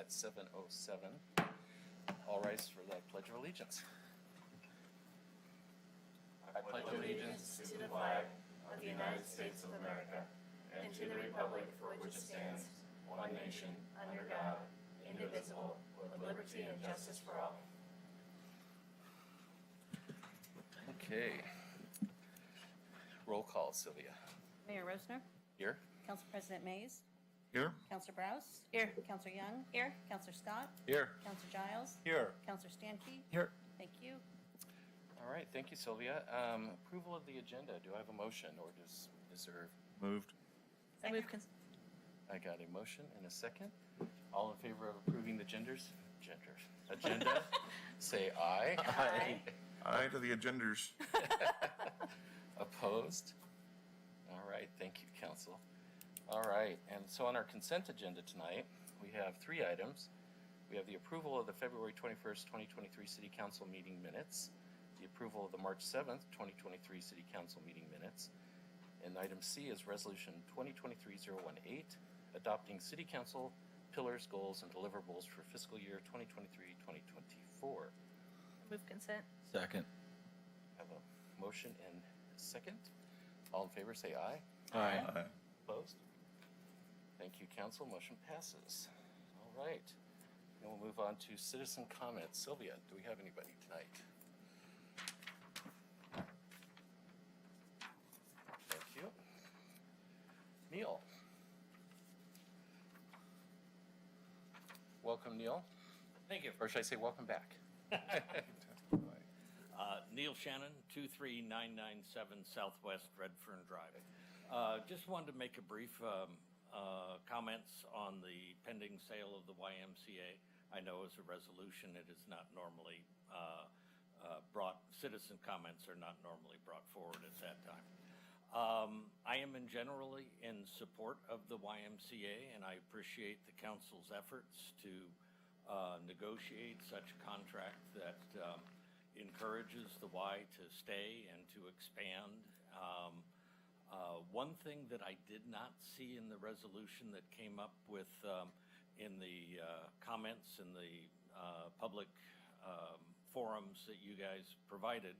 at 7:07. All rise for the Pledge of Allegiance. I pledge allegiance to the flag of the United States of America and to the republic for which it stands, one nation, under God, indivisible, with liberty and justice for all. Okay. Roll call, Sylvia. Mayor Rosner, Here? Council President Mays, Here. Councilor Browse. Here. Councilor Young. Here. Councilor Scott. Here. Councilor Giles. Here. Councilor Stankey. Here. Thank you. All right, thank you, Sylvia. Approval of the agenda. Do I have a motion, or is there? Moved. I move I got a motion and a second. All in favor of approving the agenda, say aye. Aye. Aye to the agendas. Opposed? All right, thank you, council. All right, and so on our consent agenda tonight, we have 3 items. We have the approval of the February 21st, 2023 City Council meeting minutes, the approval of the March 7th, 2023 City Council meeting minutes, and item C is Resolution 2023-018, adopting City Council pillars, goals, and deliverables for fiscal year 2023-2024. Move consent. Second. Have a motion and a second. All in favor, say aye. Aye. Opposed? Thank you, council. Motion passes. All right. Then we'll move on to citizen comments. Sylvia, do we have anybody tonight? Thank you. Neil. Welcome, Neil. Thank you. Or should I say welcome back? Neil Shannon, 23997 Southwest Redfern Drive. Just wanted to make a brief comments on the pending sale of the YMCA. I know as a resolution it is not normally citizen comments are not normally brought forward at that time. I am generally in support of the YMCA, and I appreciate the council's efforts to negotiate such a contract that encourages the Y to stay and to expand. One thing that I did not see in the resolution that came up with in the comments in the public forums that you guys provided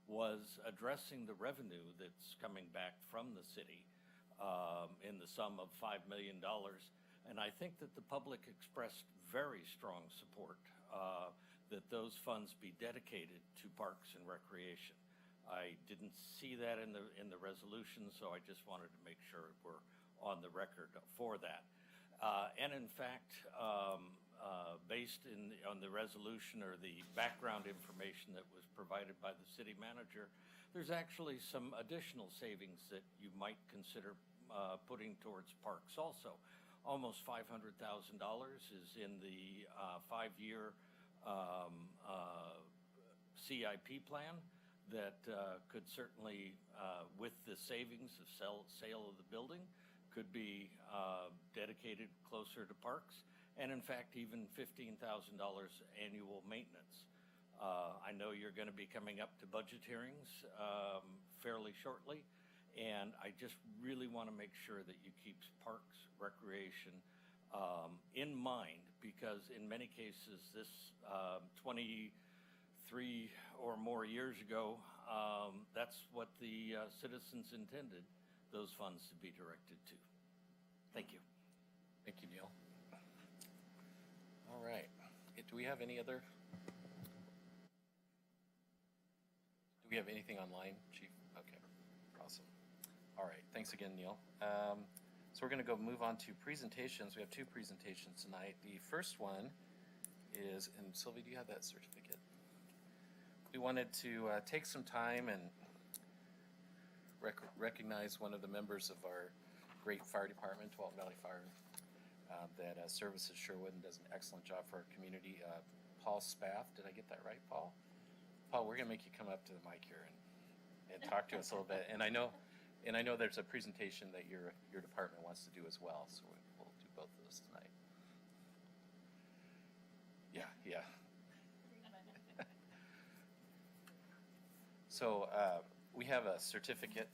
was addressing the revenue that's coming back from the city in the sum of $5 million. And I think that the public expressed very strong support that those funds be dedicated to parks and recreation. I didn't see that in the resolution, so I just wanted to make sure we're on the record for that. And in fact, based on the resolution or the background information that was provided by the city manager, there's actually some additional savings that you might consider putting towards parks also. Almost $500,000 is in the 5-year CIP plan that could certainly, with the savings of sale of the building, could be dedicated closer to parks, and in fact even $15,000 annual maintenance. I know you're going to be coming up to budget hearings fairly shortly, and I just really want to make sure that you keep parks, recreation in mind, because in many cases this 23 or more years ago, that's what the citizens intended those funds to be directed to. Thank you. Thank you, Neil. All right. Do we have any other? Do we have anything online, Chief? Okay. Awesome. All right. Thanks again, Neil. So we're going to move on to presentations. We have 2 presentations tonight. The first one is, and Sylvie, do you have that certificate? We wanted to take some time and recognize one of the members of our great fire department, Walton Valley Fire, that services Sherwood and does an excellent job for our community. Paul Spaff, did I get that right, Paul? Paul, we're going to make you come up to the mic here and talk to us a little bit. And I know there's a presentation that your department wants to do as well, so we'll do both of those tonight. Yeah. So we have a certificate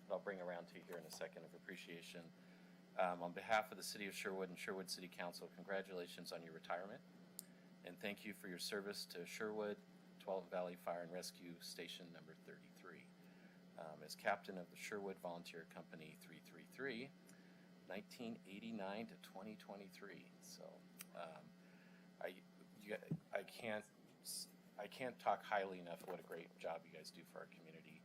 that I'll bring around to you here in a second of appreciation On behalf of the City of Sherwood and Sherwood City Council, congratulations on your retirement. And thank you for your service to Sherwood, 12 Valley Fire and Rescue Station number 33. As captain of the Sherwood Volunteer Company 333, 1989 to 2023. So I can't talk highly enough what a great job you guys do for our community.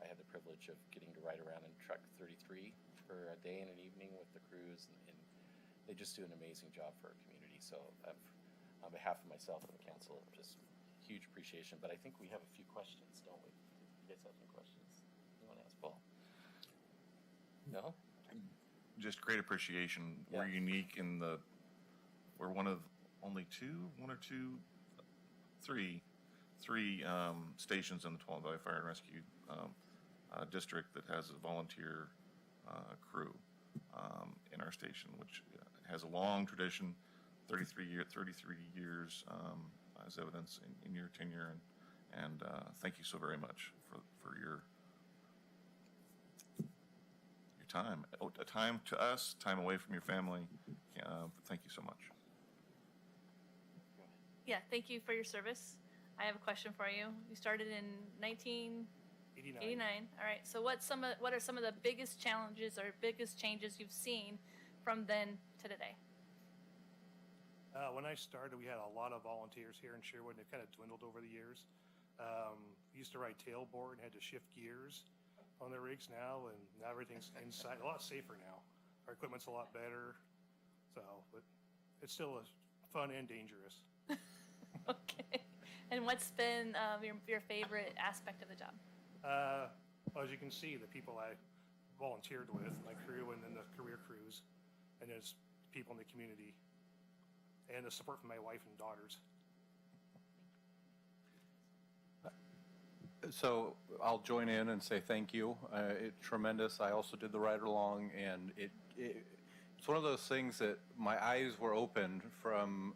I had the privilege of getting to ride around in truck 33 for a day and an evening with the crews, and they just do an amazing job for our community. So on behalf of myself and the council, just huge appreciation. But I think we have a few questions, don't we? You guys have some questions? You want to ask Paul? No? Just great appreciation. We're Yeah. unique in we're one of only three stations in the 12 Valley Fire and Rescue District that has a volunteer crew in our station, which has a long tradition, 33 years as evidence in your tenure, and thank you so very much for your time, a time to us, time away from your family. Thank you so much. Yeah, thank you for your service. I have a question for you. You started in 1989. All right. So what are some of the biggest challenges or biggest changes you've seen from then to today? When I started, we had a lot of volunteers here in Sherwood, and they've kind of dwindled over the years. We used to ride tailboard and had to shift gears on the rigs now, and now everything's inside. A lot safer now. Our equipment's a lot better. So, but it's still fun and dangerous. Okay. And what's been your favorite aspect of the job? Well, as you can see, the people I volunteered with, my crew, and then the career crews, and there's people in the community, and the support from my wife and daughters. So I'll join in and say thank you. It's tremendous. I also did the ride along, and it's one of those things that my eyes were opened from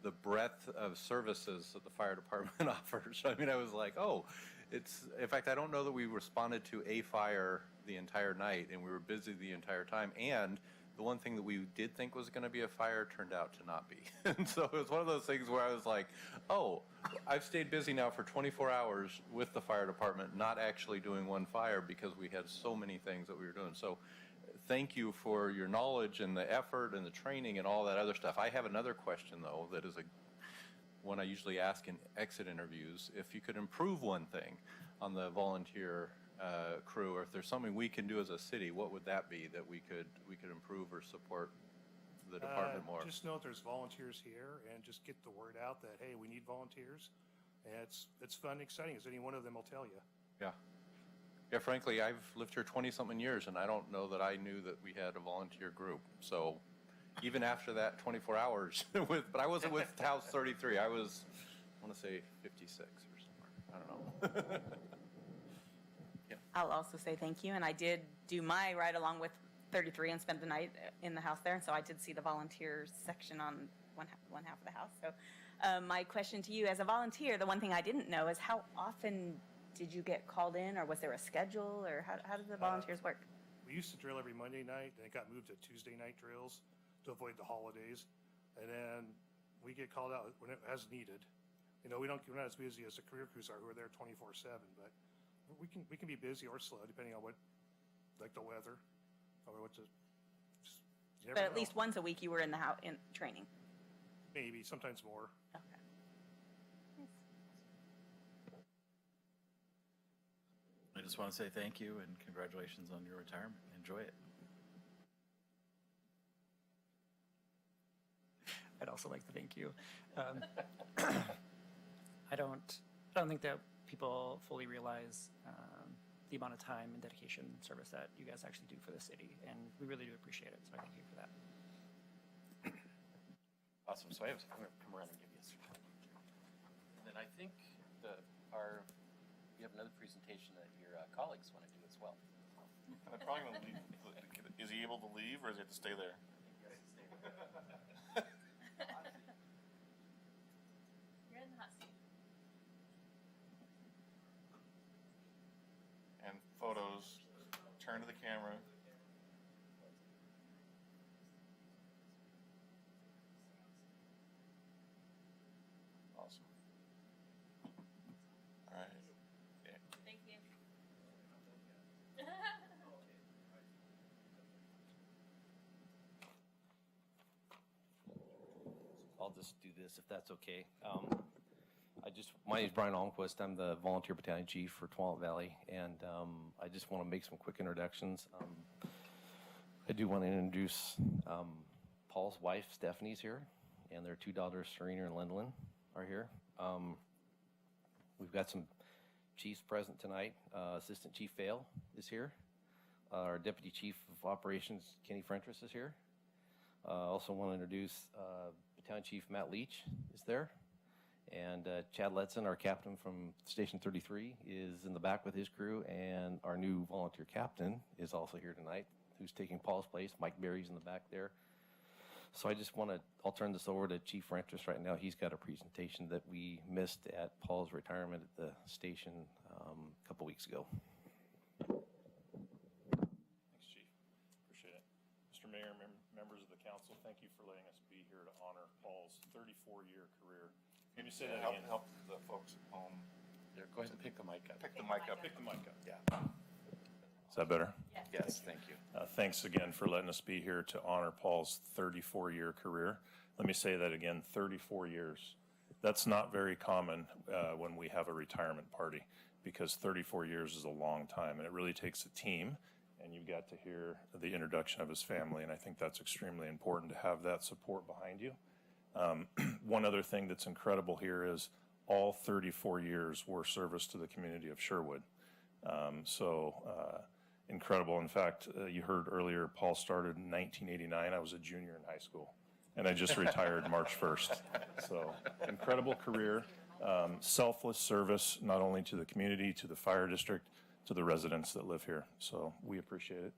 the breadth of services that the fire department offers. I mean, I was like, oh, in fact, I don't know that we responded to a fire the entire night, and we were busy the entire time. And the one thing that we did think was going to be a fire turned out to not be. And so it was one of those things where I was like, oh, I've stayed busy now for 24 hours with the fire department, not actually doing one fire because we had so many things that we were doing. So thank you for your knowledge and the effort and the training and all that other stuff. I have another question, though, that is one I usually ask in exit interviews. If you could improve one thing on the volunteer crew, or if there's something we can do as a city, what would that be that we could improve or support the department more? Just know there's volunteers here, and just get the word out that, hey, we need volunteers. And it's fun and exciting, as any one of them will tell you. Yeah. Yeah, frankly, I've lived here 20-something years, and I don't know that I knew that we had a volunteer group. So even after that 24 hours, but I wasn't with House 33. I want to say 56 or somewhere. I don't know. I'll also say thank you, and I did do my ride along with 33 and spend the night in the house there, and so I did see the volunteers section on one half of the house. So my question to you, as a volunteer, the one thing I didn't know is how often did you get called in, or was there a schedule, or how did the volunteers work? We used to drill every Monday night, and it got moved to Tuesday night drills to avoid the holidays. And then we get called out as needed. You know, we're not as busy as the career crews are, who are there 24/7, but we can be busy or slow depending on what, like the weather, or what you never But at know. least once a week you were in the house in training. Maybe, sometimes more. Okay. I just want to say thank you and congratulations on your retirement. Enjoy it. I'd also like to thank you. I don't think that people fully realize the amount of time and dedication and service that you guys actually do for the city, and we really do appreciate it. So I thank you for that. Awesome. So I'm going to come around and give you a certificate. And then I think we have another presentation that your colleagues want to do as well. I probably want to leave. Is he able to leave, or does he have to stay there? You're in the hot seat. And photos. Turn to the camera. I'll just do this if that's okay. My name is Brian Almquist. I'm the volunteer battalion chief for Tualatin Valley, and I just want to make some quick introductions. I do want to introduce Paul's wife, Stephanie's here, and their two daughters, Serena and Lindlin, are here. We've got some chiefs present tonight. Assistant Chief Vale is here. Our Deputy Chief of Operations, Kenny Frentress, is here. Also want to introduce Battalion Chief Matt Leach is there. And Chad Letson, our captain from Station 33, is in the back with his crew. And our new volunteer captain is also here tonight, who's taking Paul's place. Mike Berry's in the back there. So I'll turn this over to Chief Frentress right now. He's got a presentation that we missed at Paul's retirement at the station a couple weeks ago. Thanks, Chief. Appreciate it. Mr. Mayor, members of the council, thank you for letting us be here to honor Paul's 34-year career. Can you say that again? Help the folks at home. Yeah, go ahead and pick the mic up. Pick the mic up. Pick the mic up. Yeah. Is that better? Yes, thank you. Thanks again for letting us be here to honor Paul's 34-year career. Let me say that again, 34 years. That's not very common when we have a retirement party, because 34 years is a long time, and it really takes a team, and you got to hear the introduction of his family, and I think that's extremely important to have that support behind you. One other thing that's incredible here is all 34 years were service to the community of Sherwood. Incredible. In fact, you heard earlier, Paul started in 1989. I was a junior in high school, and I just retired March 1st. So incredible career, selfless service, not only to the community, to the fire district, to the residents that live here. So we appreciate it.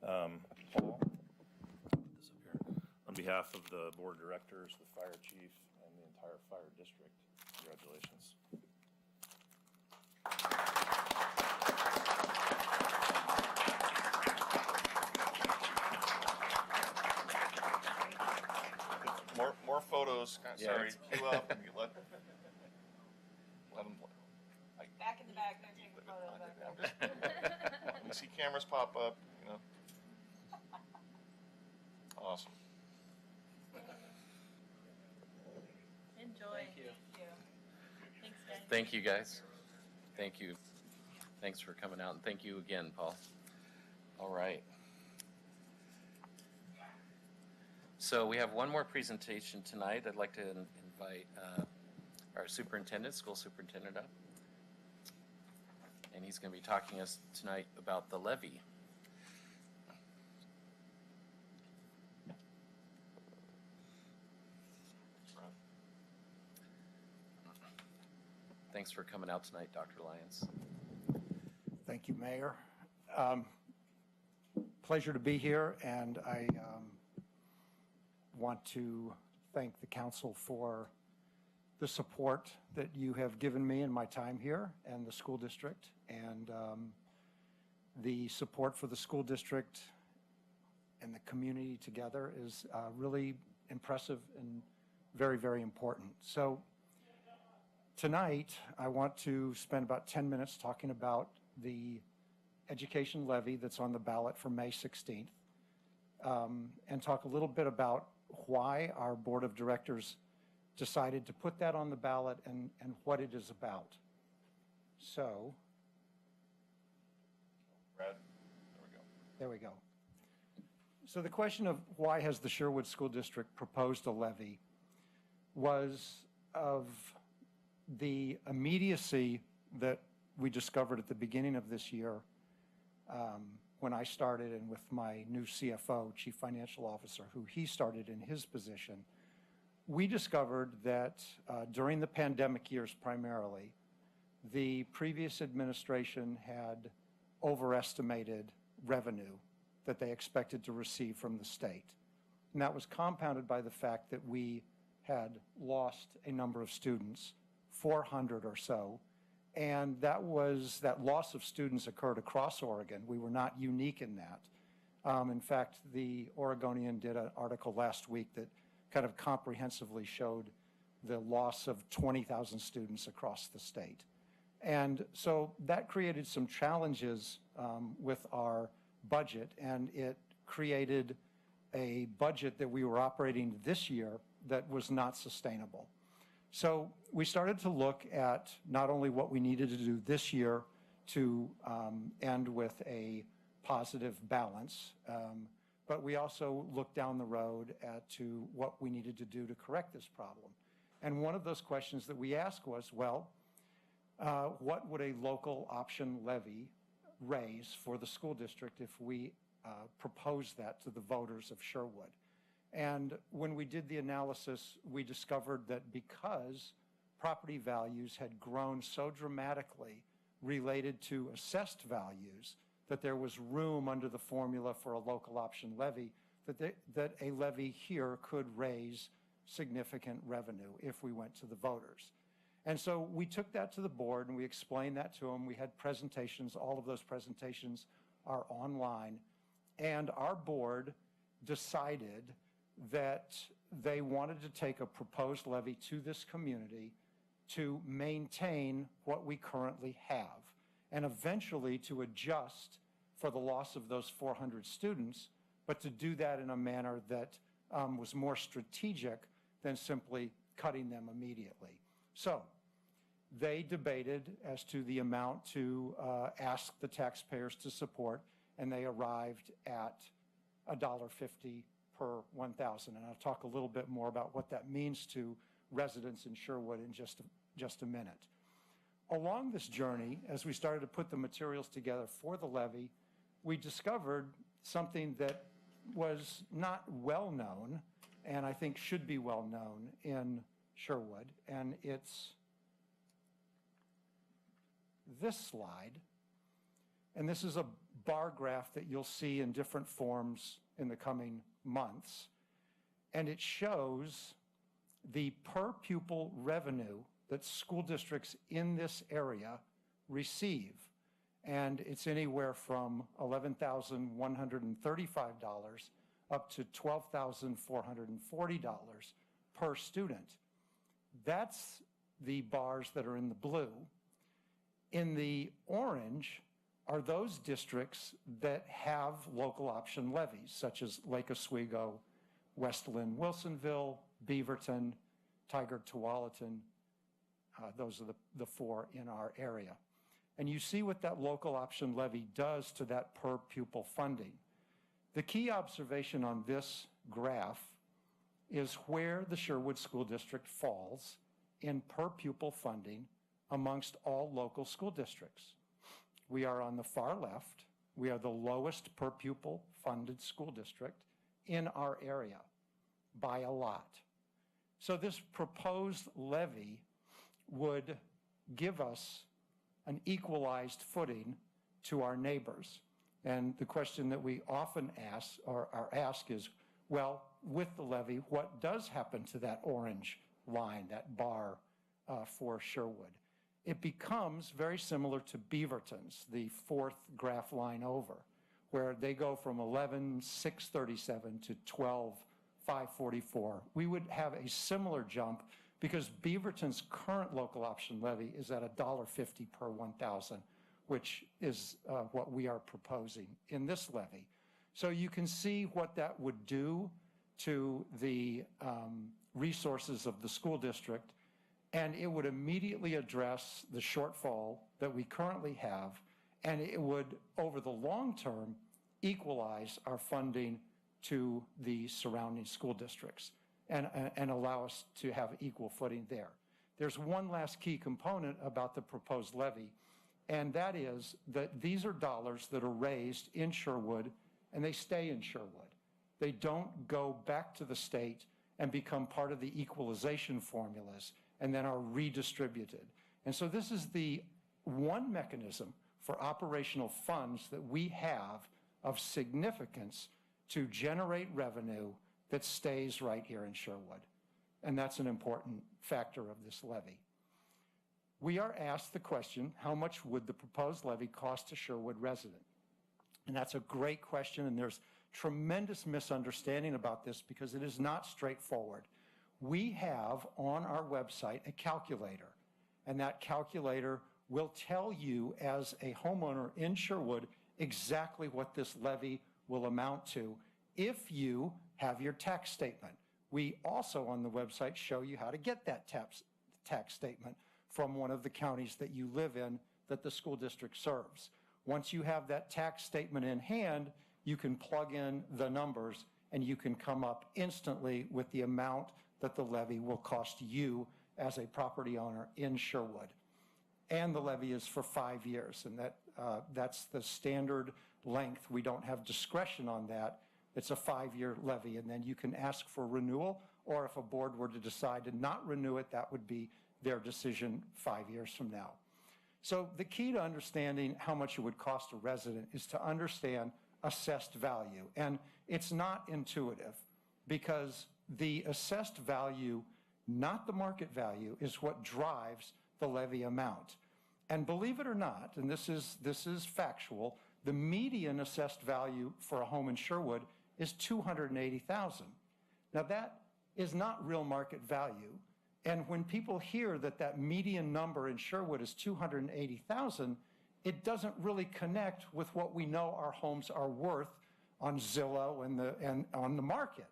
Paul, this up here. On behalf of the board of directors, the fire chief, and the entire fire district, congratulations. More photos. Yeah, Sorry, queue up and you let them. Back in the back, they're taking photos back there. When you see cameras pop up, you know. Awesome. Enjoy. Thank you. Thanks, guys. Thank you, guys. Thank you. Thanks for coming out, and thank you again, Paul. All right. So we have one more presentation tonight. I'd like to invite our superintendent, school superintendent up. And he's going to be talking to us tonight about the levy. Thanks for coming out tonight, Dr. Lyons. Thank you, Mayor. Pleasure to be here, and I want to thank the council for the support that you have given me in my time here and the school district, and the support for the school district and the community together is really impressive and very, very important. So tonight, I want to spend about 10 minutes talking about the education levy that's on the ballot for May 16th, and talk a little bit about why our board of directors decided to put that on the ballot and what it is about. So, Brad, there we go. So the question of why has the Sherwood School District proposed a levy was of the immediacy that we discovered at the beginning of this year, when I started, and with my new CFO, Chief Financial Officer, who he started in his position. We discovered that during the pandemic years primarily, the previous administration had overestimated revenue that they expected to receive from the state. And that was compounded by the fact that we had lost a number of students, 400 or so, and that loss of students occurred across Oregon. We were not unique in that. In fact, the Oregonian did an article last week that kind of comprehensively showed the loss of 20,000 students across the state. And so that created some challenges with our budget, and it created a budget that we were operating this year that was not sustainable. So we started to look at not only what we needed to do this year to end with a positive balance, but we also looked down the road to what we needed to do to correct this problem. And one of those questions that we asked was, well, what would a local option levy raise for the school district if we proposed that to the voters of Sherwood? And when we did the analysis, we discovered that because property values had grown so dramatically related to assessed values, that there was room under the formula for a local option levy, that a levy here could raise significant revenue if we went to the voters. And so we took that to the board and we explained that to them. We had presentations. All of those presentations are online. And our board decided that they wanted to take a proposed levy to this community to maintain what we currently have and eventually to adjust for the loss of those 400 students, but to do that in a manner that was more strategic than simply cutting them immediately. So they debated as to the amount to ask the taxpayers to support, and they arrived at $1.50 per 1,000. And I'll talk a little bit more about what that means to residents in Sherwood in just a minute. Along this journey, as we started to put the materials together for the levy, we discovered something that was not well known, and I think should be well known in Sherwood, and it's this slide. And this is a bar graph that you'll see in different forms in the coming months. And it shows the per pupil revenue that school districts in this area receive. And it's anywhere from $11,135 up to $12,440 per student. That's the bars that are in the blue. In the orange are those districts that have local option levies, such as Lake Oswego, Westland, Wilsonville, Beaverton, Tigard, Tualatin. Those are the four in our area. And you see what that local option levy does to that per pupil funding. The key observation on this graph is where the Sherwood School District falls in per pupil funding amongst all local school districts. We are on the far left. We are the lowest per pupil funded school district in our area by a lot. So this proposed levy would give us an equalized footing to our neighbors. And the question that we often ask is, well, with the levy, what does happen to that orange line, that bar for Sherwood? It becomes very similar to Beaverton's, the fourth graph line over, where they go from 11,637 to 12,544. We would have a similar jump because Beaverton's current local option levy is at $1.50 per 1,000, which is what we are proposing in this levy. So you can see what that would do to the resources of the school district, and it would immediately address the shortfall that we currently have, and it would, over the long term, equalize our funding to the surrounding school districts and allow us to have equal footing there. There's one last key component about the proposed levy, and that is that these are dollars that are raised in Sherwood, and they stay in Sherwood. They don't go back to the state and become part of the equalization formulas and then are redistributed. And so this is the one mechanism for operational funds that we have of significance to generate revenue that stays right here in Sherwood. And that's an important factor of this levy. We are asked the question, how much would the proposed levy cost a Sherwood resident? And that's a great question, and there's tremendous misunderstanding about this because it is not straightforward. We have on our website a calculator, and that calculator will tell you as a homeowner in Sherwood exactly what this levy will amount to if you have your tax statement. We also on the website show you how to get that tax statement from one of the counties that you live in that the school district serves. Once you have that tax statement in hand, you can plug in the numbers and you can come up instantly with the amount that the levy will cost you as a property owner in Sherwood. And the levy is for 5 years, and that's the standard length. We don't have discretion on that. It's a 5-year levy, and then you can ask for renewal, or if a board were to decide to not renew it, that would be their decision 5 years from now. So the key to understanding how much it would cost a resident is to understand assessed value. And it's not intuitive, because the assessed value, not the market value, is what drives the levy amount. And believe it or not, and this is factual, the median assessed value for a home in Sherwood is $280,000. Now that is not real market value. And when people hear that that median number in Sherwood is $280,000, it doesn't really connect with what we know our homes are worth on Zillow and on the market.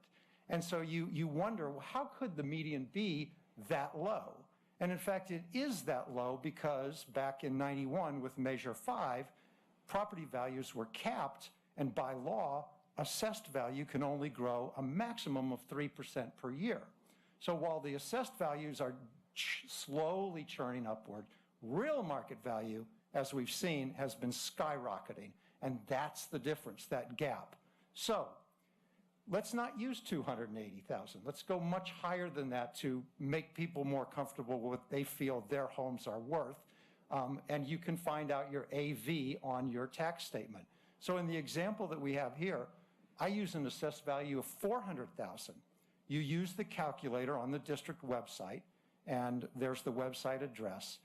And so you wonder, well, how could the median be that low? And in fact, it is that low because back in '91 with Measure 5, property values were capped, and by law, assessed value can only grow a maximum of 3% per year. So while the assessed values are slowly churning upward, real market value, as we've seen, has been skyrocketing. And that's the difference, that gap. So let's not use 280,000. Let's go much higher than that to make people more comfortable with what they feel their homes are worth. And you can find out your AV on your tax statement. So in the example that we have here, I use an assessed value of $400,000. You use the calculator on the district website, and there's the website address.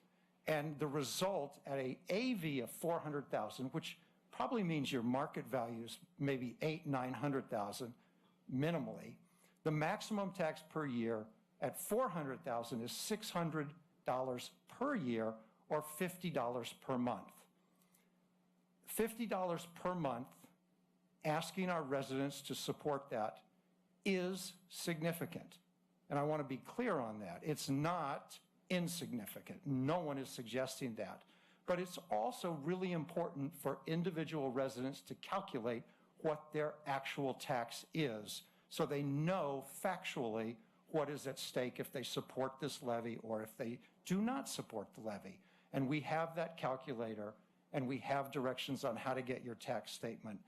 And the result at a AV of $400,000, which probably means your market value is maybe $800,000-900,000 minimally. The maximum tax per year at $400,000 is $600 per year, or $50 per month. $50 per month, asking our residents to support that is significant. And I want to be clear on that. It's not insignificant. No one is suggesting that. But it's also really important for individual residents to calculate what their actual tax is, so they know factually what is at stake if they support this levy or if they do not support the levy. And we have that calculator, and we have directions on how to get your tax statement.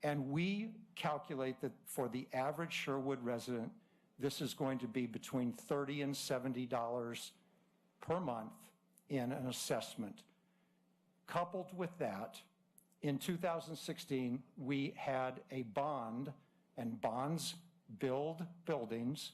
And we calculate that for the average Sherwood resident, this is going to be between $30 and $70 per month in an assessment. Coupled with that, in 2016, we had a bond, and bonds build buildings,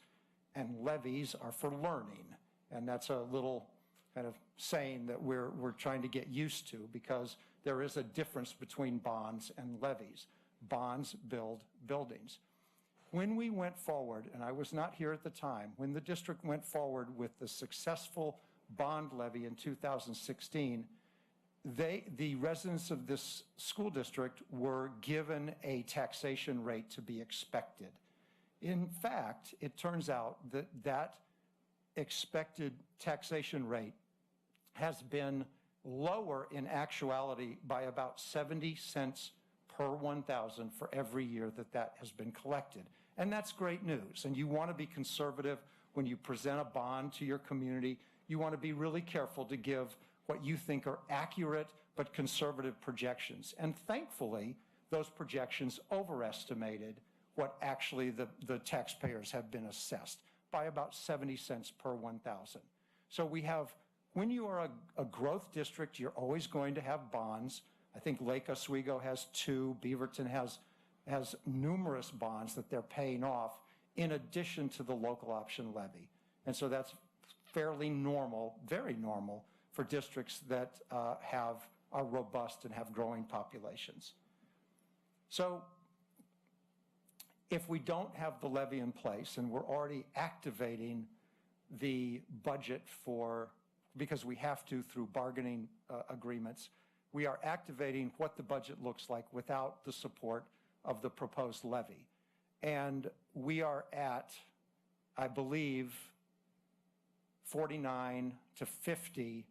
and levies are for learning. And that's a little kind of saying that we're trying to get used to, because there is a difference between bonds and levies. Bonds build buildings. When we went forward, and I was not here at the time, when the district went forward with the successful bond levy in 2016, the residents of this school district were given a taxation rate to be expected. In fact, it turns out that that expected taxation rate has been lower in actuality by about 70 cents per 1,000 for every year that has been collected. And that's great news. And you want to be conservative when you present a bond to your community. You want to be really careful to give what you think are accurate but conservative projections. And thankfully, those projections overestimated what actually the taxpayers have been assessed by about 70 cents per 1,000. So we have, when you are a growth district, you're always going to have bonds. I think Lake Oswego has 2, Beaverton has numerous bonds that they're paying off in addition to the local option levy. And so that's fairly normal, very normal, for districts that are robust and have growing populations. So if we don't have the levy in place, and we're already activating the budget because we have to through bargaining agreements, we are activating what the budget looks like without the support of the proposed levy. And we are at, I believe, 49 to 50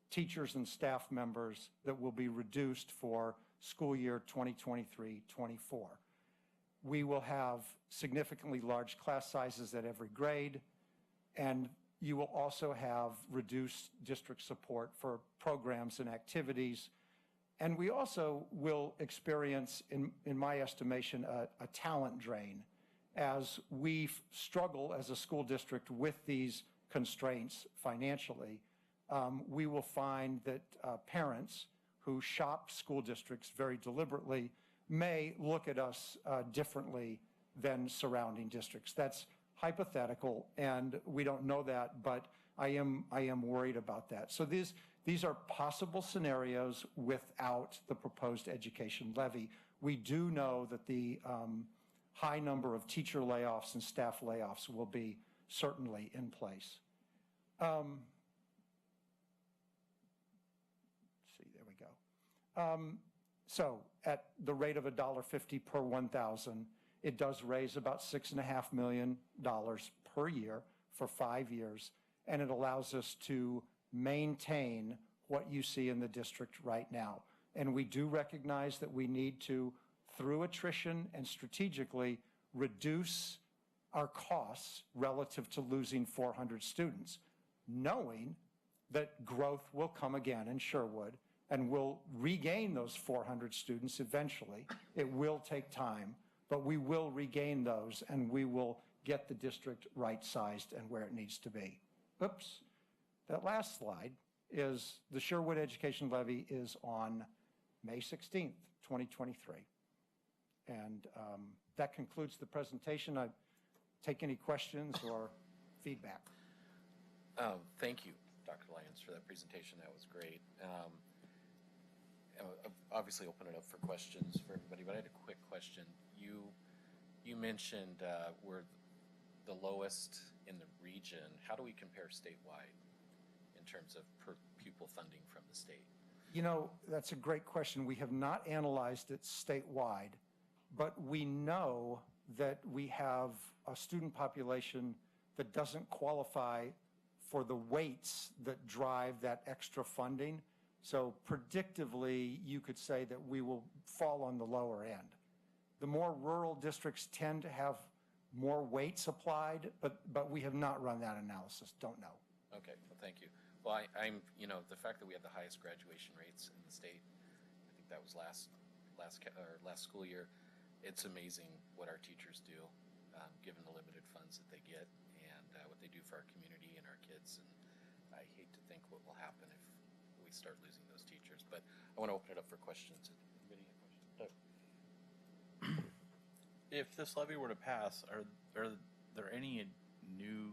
teachers and staff members that will be reduced for school year 2023-24. We will have significantly large class sizes at every grade, and you will also have reduced district support for programs and activities. And we also will experience, in my estimation, a talent drain as we struggle as a school district with these constraints financially. We will find that parents who shop school districts very deliberately may look at us differently than surrounding districts. That's hypothetical, and we don't know that, but I am worried about that. So these are possible scenarios without the proposed education levy. We do know that the high number of teacher layoffs and staff layoffs will be certainly in place. See, there we go. So at the rate of $1.50 per 1,000, it does raise about $6.5 million per year for 5 years, and it allows us to maintain what you see in the district right now. And we do recognize that we need to, through attrition and strategically, reduce our costs relative to losing 400 students, knowing that growth will come again in Sherwood and we'll regain those 400 students eventually. It will take time, but we will regain those and we will get the district right-sized and where it needs to be. Oops. That last slide is the Sherwood Education Levy is on May 16th, 2023. And that concludes the presentation. I take any questions or feedback. Thank you, Dr. Lyons, for that presentation. That was great. Obviously open it up for questions for everybody, but I had a quick question. You mentioned we're the lowest in the region. How do we compare statewide in terms of per pupil funding from the state? You know, that's a great question. We have not analyzed it statewide, but we know that we have a student population that doesn't qualify for the weights that drive that extra funding. So predictively, you could say that we will fall on the lower end. The more rural districts tend to have more weights applied, but we have not run that analysis. Don't know. Okay, well, thank you. Well, I'm, you know, the fact that we have the highest graduation rates in the state, I think that was last school year. It's amazing what our teachers do, given the limited funds that they get and what they do for our community and our kids. And I hate to think what will happen if we start losing those teachers. But I want to open it up for questions. Anybody have questions? If this levy were to pass, are there any new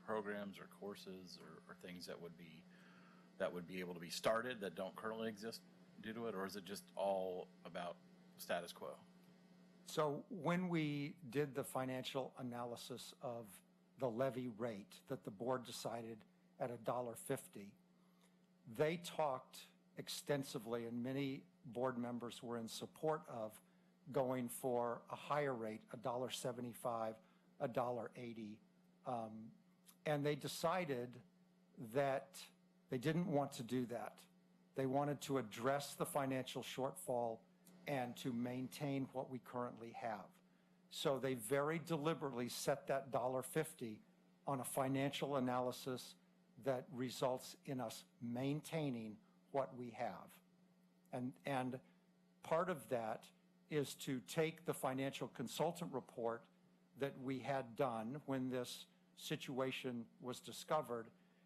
programs or courses or things that would be able to be started that don't currently exist due to it, or is it just all about status quo? So when we did the financial analysis of the levy rate that the board decided at $1.50, they talked extensively, and many board members were in support of going for a higher rate, $1.75, $1.80. And they decided that they didn't want to do that. They wanted to address the financial shortfall and to maintain what we currently have. So they very deliberately set that $1.50 on a financial analysis that results in us maintaining what we have. And part of that is to take the financial consultant report that we had done when this situation was discovered,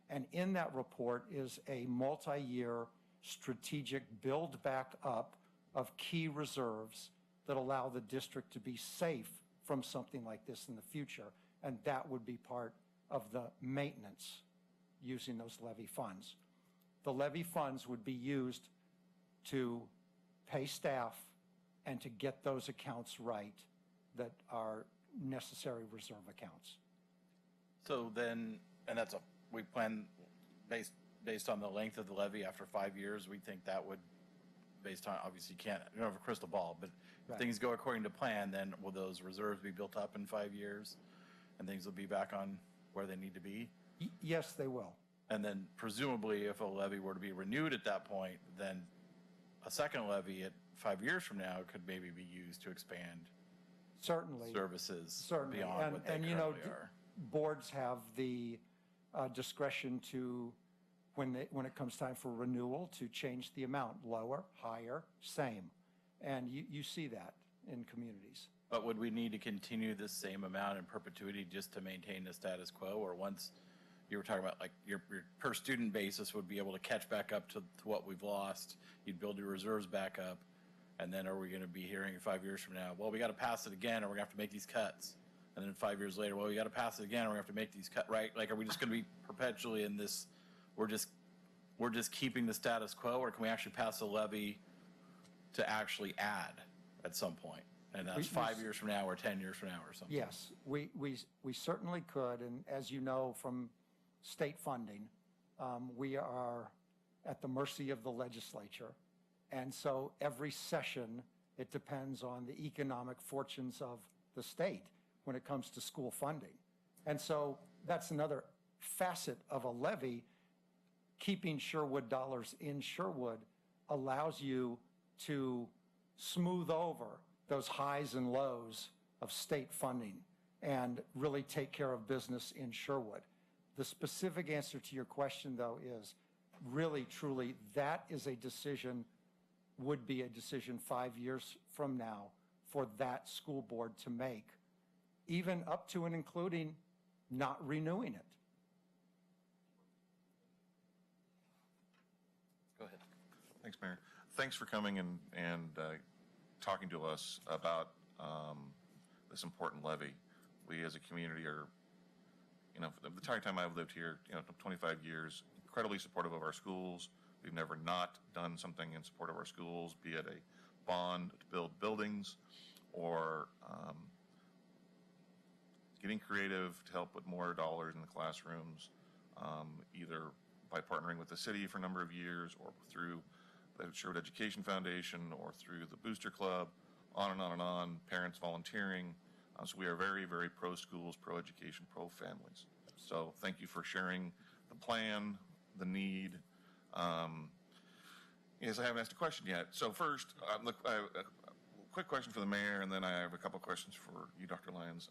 and in that report is a multi-year strategic build back up of key reserves that allow the district to be safe from something like this in the future, and that would be part of the maintenance using those levy funds. The levy funds would be used to pay staff and to get those accounts right that are necessary reserve accounts. So then, and we plan based on the length of the levy after 5 years, we think that would based on, obviously you don't have a crystal ball, but if Right. things go according to plan, then will those reserves be built up in 5 years? And things will be back on where they need to be? Yes, they will. And then presumably if a levy were to be renewed at that point, then a second levy at 5 years from now could maybe be used to expand Certainly. services Certainly. beyond what they And, currently are. boards have the discretion to, when it comes time for renewal, to change the amount, lower, higher, same. And you see that in communities. But would we need to continue this same amount in perpetuity just to maintain the status quo? Or once, you were talking about like your per student basis would be able to catch back up to what we've lost, you'd build your reserves back up, and then are we gonna be hearing 5 years from now, well, we gotta pass it again, or we're gonna have to make these cuts? And then 5 years later, well, we gotta pass it again, or we have to make these cuts, right? Like, are we just gonna be perpetually in this, we're just keeping the status quo, or can we actually pass a levy to actually add at some point? And that's 5 years from now, or 10 years from now, or something? Yes, we certainly could, and as you know from state funding, we are at the mercy of the legislature. And so every session, it depends on the economic fortunes of the state when it comes to school funding. And so that's another facet of a levy. Keeping Sherwood dollars in Sherwood allows you to smooth over those highs and lows of state funding and really take care of business in Sherwood. The specific answer to your question, though, is really, truly, that is a decision, would be a decision 5 years from now for that school board to make, even up to and including not renewing it. Go ahead. Thanks, Mayor. Thanks for coming and talking to us about this important levy. We as a community are, the entire time I've lived here, 25 years, incredibly supportive of our schools. We've never not done something in support of our schools, be it a bond to build buildings or getting creative to help with more dollars in the classrooms, either by partnering with the city for a number of years or through the Sherwood Education Foundation or through the Booster Club, on and on and on, parents volunteering. So we are very, very pro-schools, pro-education, pro-families. So thank you for sharing the plan, the need. Yes, I haven't asked a question yet. So first, look, a quick question for the mayor, and then I have a couple questions for you, Dr. Lyons.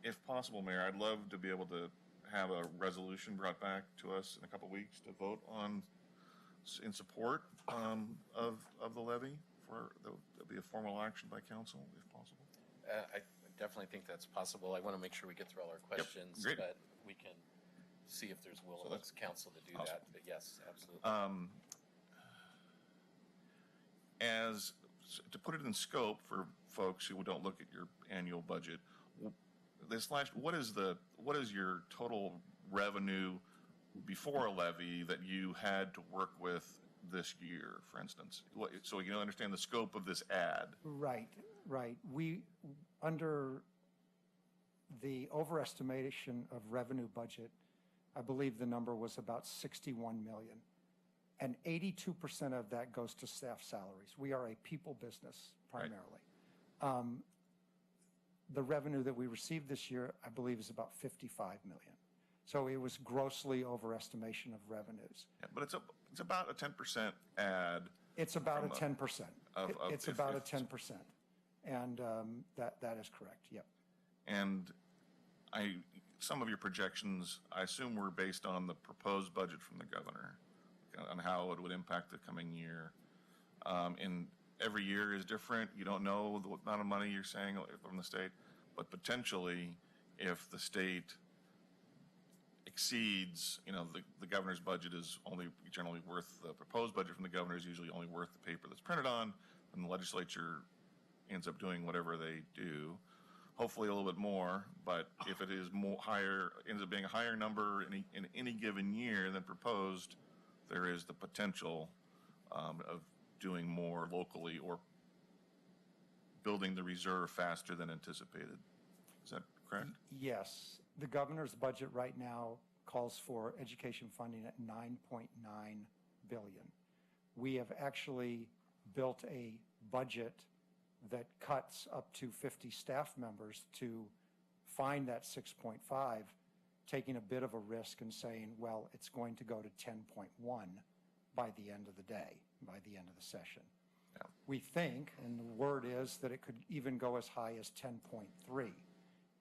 If possible, Mayor, I'd love to be able to have a resolution brought back to us in a couple weeks to vote on in support of the levy. There'll be a formal action by council, if possible. I definitely think that's possible. I want to make sure we get through all our questions, great. but we can see if there's will So amongst council to do awesome. that. But yes, absolutely. To put it in scope for folks who don't look at your annual budget, what is your total revenue before a levy that you had to work with this year, for instance? So you understand the scope of this ad. Right. We, under the overestimation of revenue budget, I believe the number was about 61 million. And 82% of that goes to staff salaries. We are a people business primarily. Right. The revenue that we received this year, I believe, is about 55 million. So it was grossly overestimation of revenues. Yeah, but it's about a 10% ad. It's about a 10%. It's about a 10%. And that is correct, yep. And some of your projections, I assume, were based on the proposed budget from the governor, on how it would impact the coming year. And every year is different. You don't know the amount of money you're saying from the state, but potentially, if the state exceeds, the governor's budget is only generally worth, the proposed budget from the governor is usually only worth the paper that's printed on, and the legislature ends up doing whatever they do, hopefully a little bit more, but if it is ends up being a higher number in any given year than proposed, there is the potential of doing more locally or building the reserve faster than anticipated. Is that correct? Yes. The governor's budget right now calls for education funding at $9.9 billion. We have actually built a budget that cuts up to 50 staff members to find that 6.5, taking a bit of a risk and saying, well, it's going to go to 10.1 by the end of the day, by the end of the session. Yeah. We think, and the word is that it could even go as high as 10.3.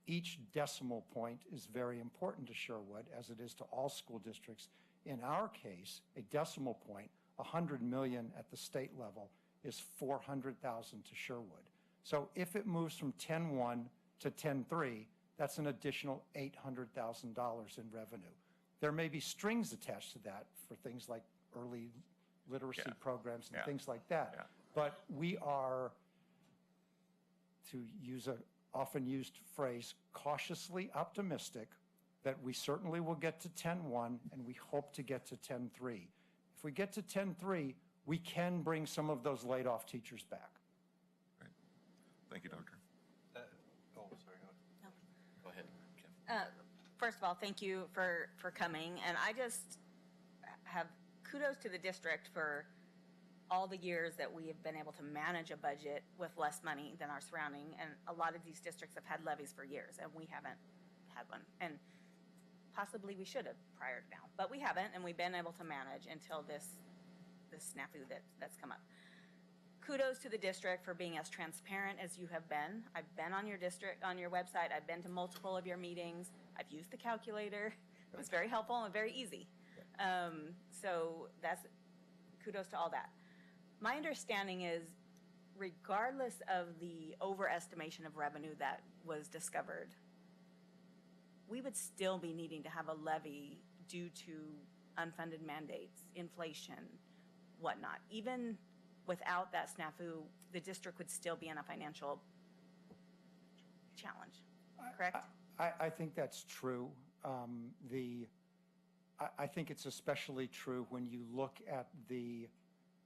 Each decimal point is very important to Sherwood, as it is to all school districts. In our case, a decimal point, 100 million at the state level, is 400,000 to Sherwood. So if it moves from 10.1 to 10.3, that's an additional $800,000 in revenue. There may be strings attached to that for things like early literacy programs and things like that. Yeah. But we are, to use a often used phrase, cautiously optimistic that we certainly will get to 10.1 and we hope to get to 10.3. If we get to 10.3, we can bring some of those laid off teachers back. Great. Thank you, Doctor. Sorry. Go ahead, Kim. First of all, thank you for coming. And I just have kudos to the district for all the years that we have been able to manage a budget with less money than our surrounding. And a lot of these districts have had levies for years, and we haven't had one. And possibly we should have prior to now, but we haven't, and we've been able to manage until this snafu that's come up. Kudos to the district for being as transparent as you have been. I've been on your website. I've been to multiple of your meetings. I've used the calculator. It was very helpful and very easy. So that's kudos to all that. My understanding is, regardless of the overestimation of revenue that was discovered, we would still be needing to have a levy due to unfunded mandates, inflation, whatnot. Even without that snafu, the district would still be in a financial challenge, correct? I think that's true. I think it's especially true when you look at the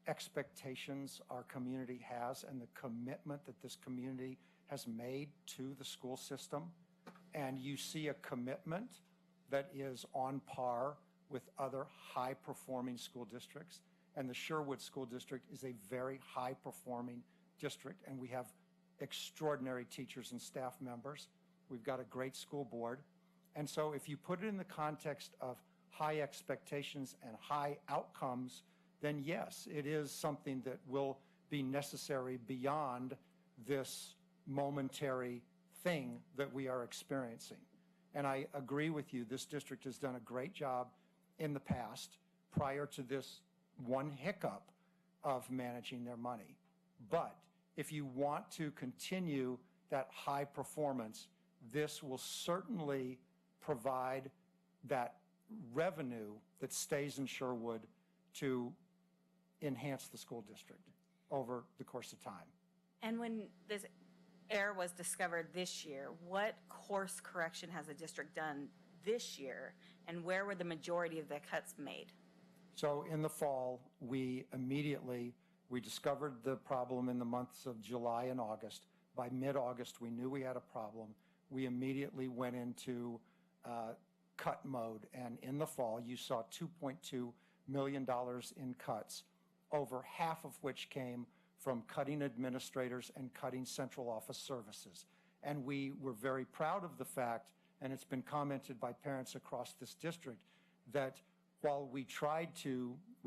expectations our community has and the commitment that this community has made to the school system. And you see a commitment that is on par with other high-performing school districts. And the Sherwood School District is a very high-performing district, and we have extraordinary teachers and staff members. We've got a great school board. And so if you put it in the context of high expectations and high outcomes, then yes, it is something that will be necessary beyond this momentary thing that we are experiencing. And I agree with you, this district has done a great job in the past prior to this one hiccup of managing their money. But if you want to continue that high performance, this will certainly provide that revenue that stays in Sherwood to enhance the school district over the course of time. And when this error was discovered this year, what course correction has the district done this year, and where were the majority of the cuts made? So in the fall, we discovered the problem in the months of July and August. By mid-August, we knew we had a problem. We immediately went into cut mode, and in the fall, you saw $2.2 million in cuts, over half of which came from cutting administrators and cutting central office services. And we were very proud of the fact, and it's been commented by parents across this district, that while we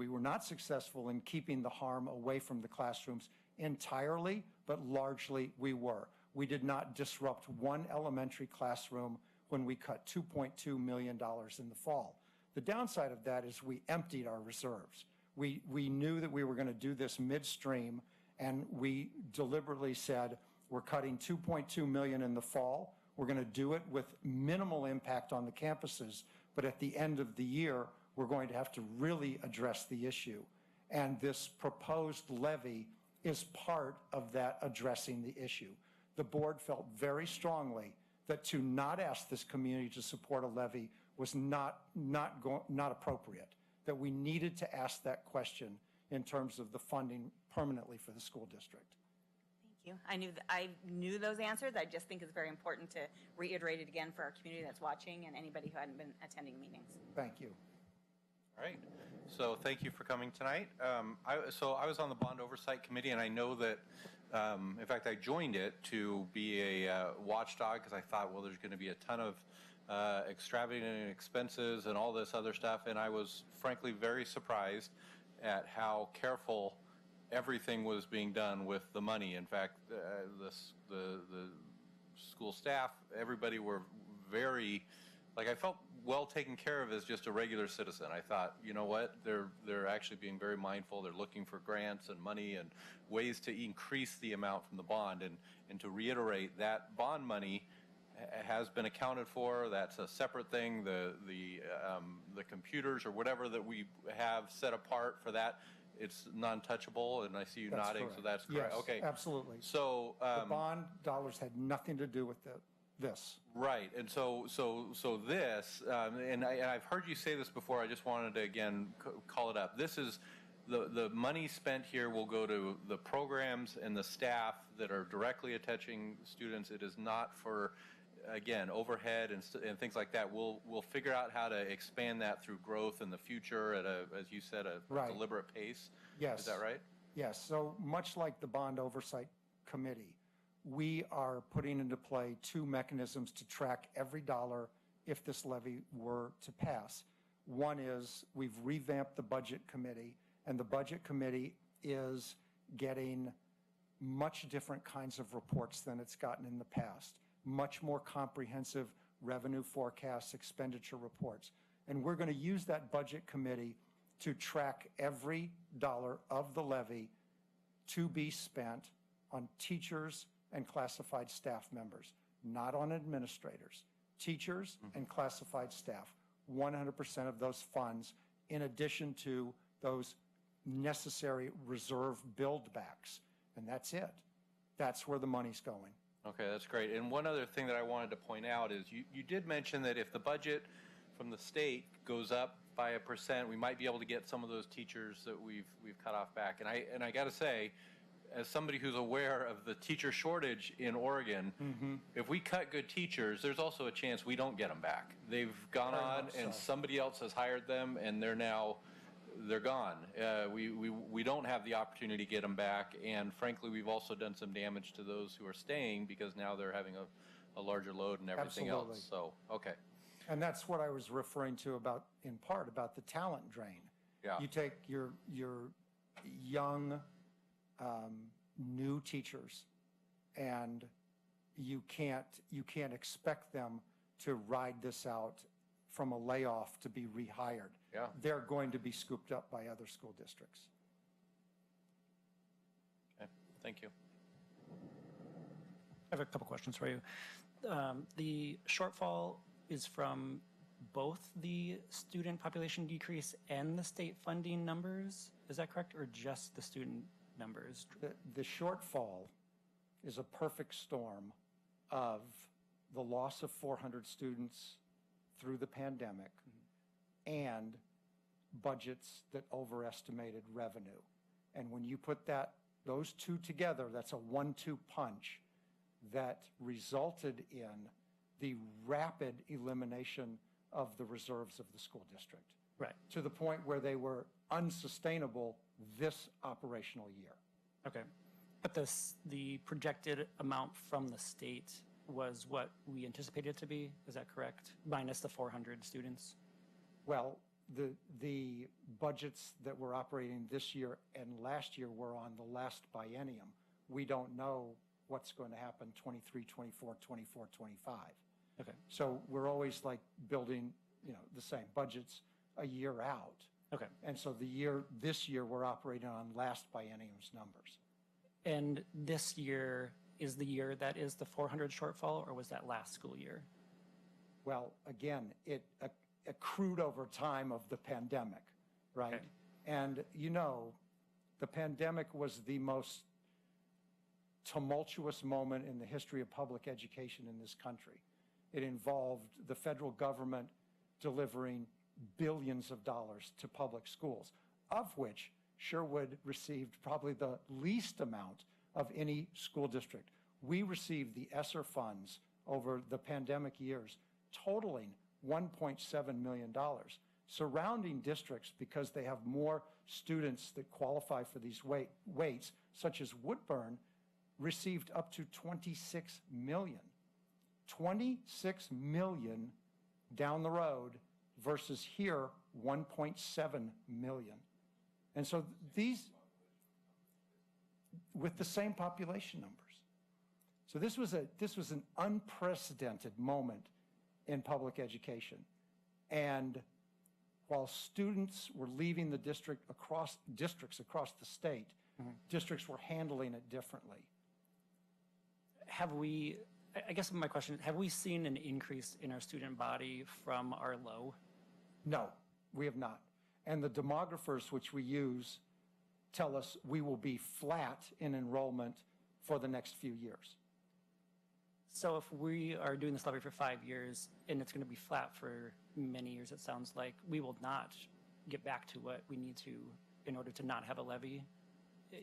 were not successful in keeping the harm away from the classrooms entirely, but largely we were. We did not disrupt one elementary classroom when we cut $2.2 million in the fall. The downside of that is we emptied our reserves. We knew that we were going to do this midstream, and we deliberately said, we're cutting $2.2 million in the fall. We're going to do it with minimal impact on the campuses, but at the end of the year, we're going to have to really address the issue. And this proposed levy is part of that addressing the issue. The board felt very strongly that to not ask this community to support a levy was not appropriate, that we needed to ask that question in terms of the funding permanently for the school district. Thank you. I knew those answers. I just think it's very important to reiterate it again for our community that's watching and anybody who hadn't been attending meetings. Thank you. All right. So thank you for coming tonight. I was on the Bond Oversight Committee, and I know that, in fact, I joined it to be a watchdog because I thought, well, there's going to be a ton of extravagant expenses and all this other stuff, and I was frankly very surprised at how careful everything was being done with the money. In fact, the school staff, everybody were very, like, I felt well taken care of as just a regular citizen. I thought, you know what, they're actually being very mindful. They're looking for grants and money and ways to increase the amount from the bond. And to reiterate, that bond money has been accounted for. That's a separate thing. The computers or whatever that we have set apart for that, it's non-touchable. And I see you That's nodding, correct. so that's correct. Yes, Okay, absolutely. so The bond dollars had nothing to do with this. right, and so this, and I've heard you say this before. I just wanted to again call it up. This is the money spent here will go to the programs and the staff that are directly attaching students. It is not for, again, overhead and things like that. We'll figure out how to expand that through growth in the future at a, as you said, a Right. deliberate pace. Yes. Is that right? Yes, so much like the Bond Oversight Committee, we are putting into play two mechanisms to track every dollar if this levy were to pass. One is we've revamped the Budget Committee, and the Budget Committee is getting much different kinds of reports than it's gotten in the past, much more comprehensive revenue forecasts, expenditure reports. And we're going to use that Budget Committee to track every dollar of the levy to be spent on teachers and classified staff members, not on administrators, teachers and classified staff. 100% of those funds, in addition to those necessary reserve build-backs. And that's it. That's where the money's going. Okay, that's great. And one other thing that I wanted to point out is you did mention that if the budget from the state goes up by 1%, we might be able to get some of those teachers that we've cut off back. And I got to say, as somebody who's aware of the teacher shortage in Oregon, if we cut good teachers, there's also a chance we don't get them back. They've gone Very on, much and so. somebody else has hired them, and they're gone. We don't have the opportunity to get them back, and frankly, we've also done some damage to those who are staying because now they're having a larger load and everything Absolutely. else. So, okay. And that's what I was referring to about, in part, about the talent drain. Yeah. You take your young, new teachers, and you can't expect them to ride this out from a layoff to be rehired. Yeah. They're going to be scooped up by other school districts. Okay, thank you. I have a couple questions for you. The shortfall is from both the student population decrease and the state funding numbers. Is that correct, or just the student numbers? The shortfall is a perfect storm of the loss of 400 students through the pandemic and budgets that overestimated revenue. And when you put those two together, that's a 1-2 punch that resulted in the rapid elimination of the reserves of the school district. Right. To the point where they were unsustainable this operational year. Okay. But the projected amount from the state was what we anticipated it to be, is that correct? Minus the 400 students? Well, the budgets that we're operating this year and last year were on the last biennium. We don't know what's going to happen 23, 24, 24, 25. Okay. So we're always like building, the same budgets a year out. Okay. And so this year we're operating on last biennium's numbers. And this year is the year that is the 400 shortfall, or was that last school year? Well, again, it accrued over time of the pandemic, right? Okay. And the pandemic was the most tumultuous moment in the history of public education in this country. It involved the federal government delivering billions of dollars to public schools, of which Sherwood received probably the least amount of any school district. We received the ESSER funds over the pandemic years, totaling $1.7 million. Surrounding districts, because they have more students that qualify for these weights, such as Woodburn, received up to 26 million. 26 million down the road versus here, 1.7 million. And so these, with the same population numbers. So this was an unprecedented moment in public education. And while students were leaving the districts across the state, districts were handling it differently. I guess my question, have we seen an increase in our student body from our low? No, we have not. And the demographers which we use tell us we will be flat in enrollment for the next few years. So if we are doing this levy for 5 years and it's going to be flat for many years, it sounds like we will not get back to what we need to in order to not have a levy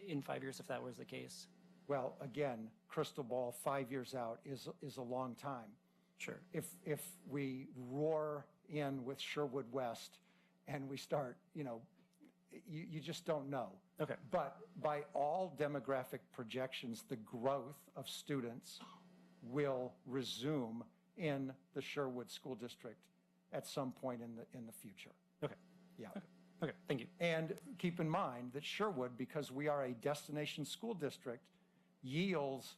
in 5 years if that was the case. Well, again, crystal ball 5 years out is a long time. Sure. If we roar in with Sherwood West and we start, you just don't know. Okay. But by all demographic projections, the growth of students will resume in the Sherwood School District at some point in the future. Okay. Yeah. Okay, thank you. And keep in mind that Sherwood, because we are a destination school district, yields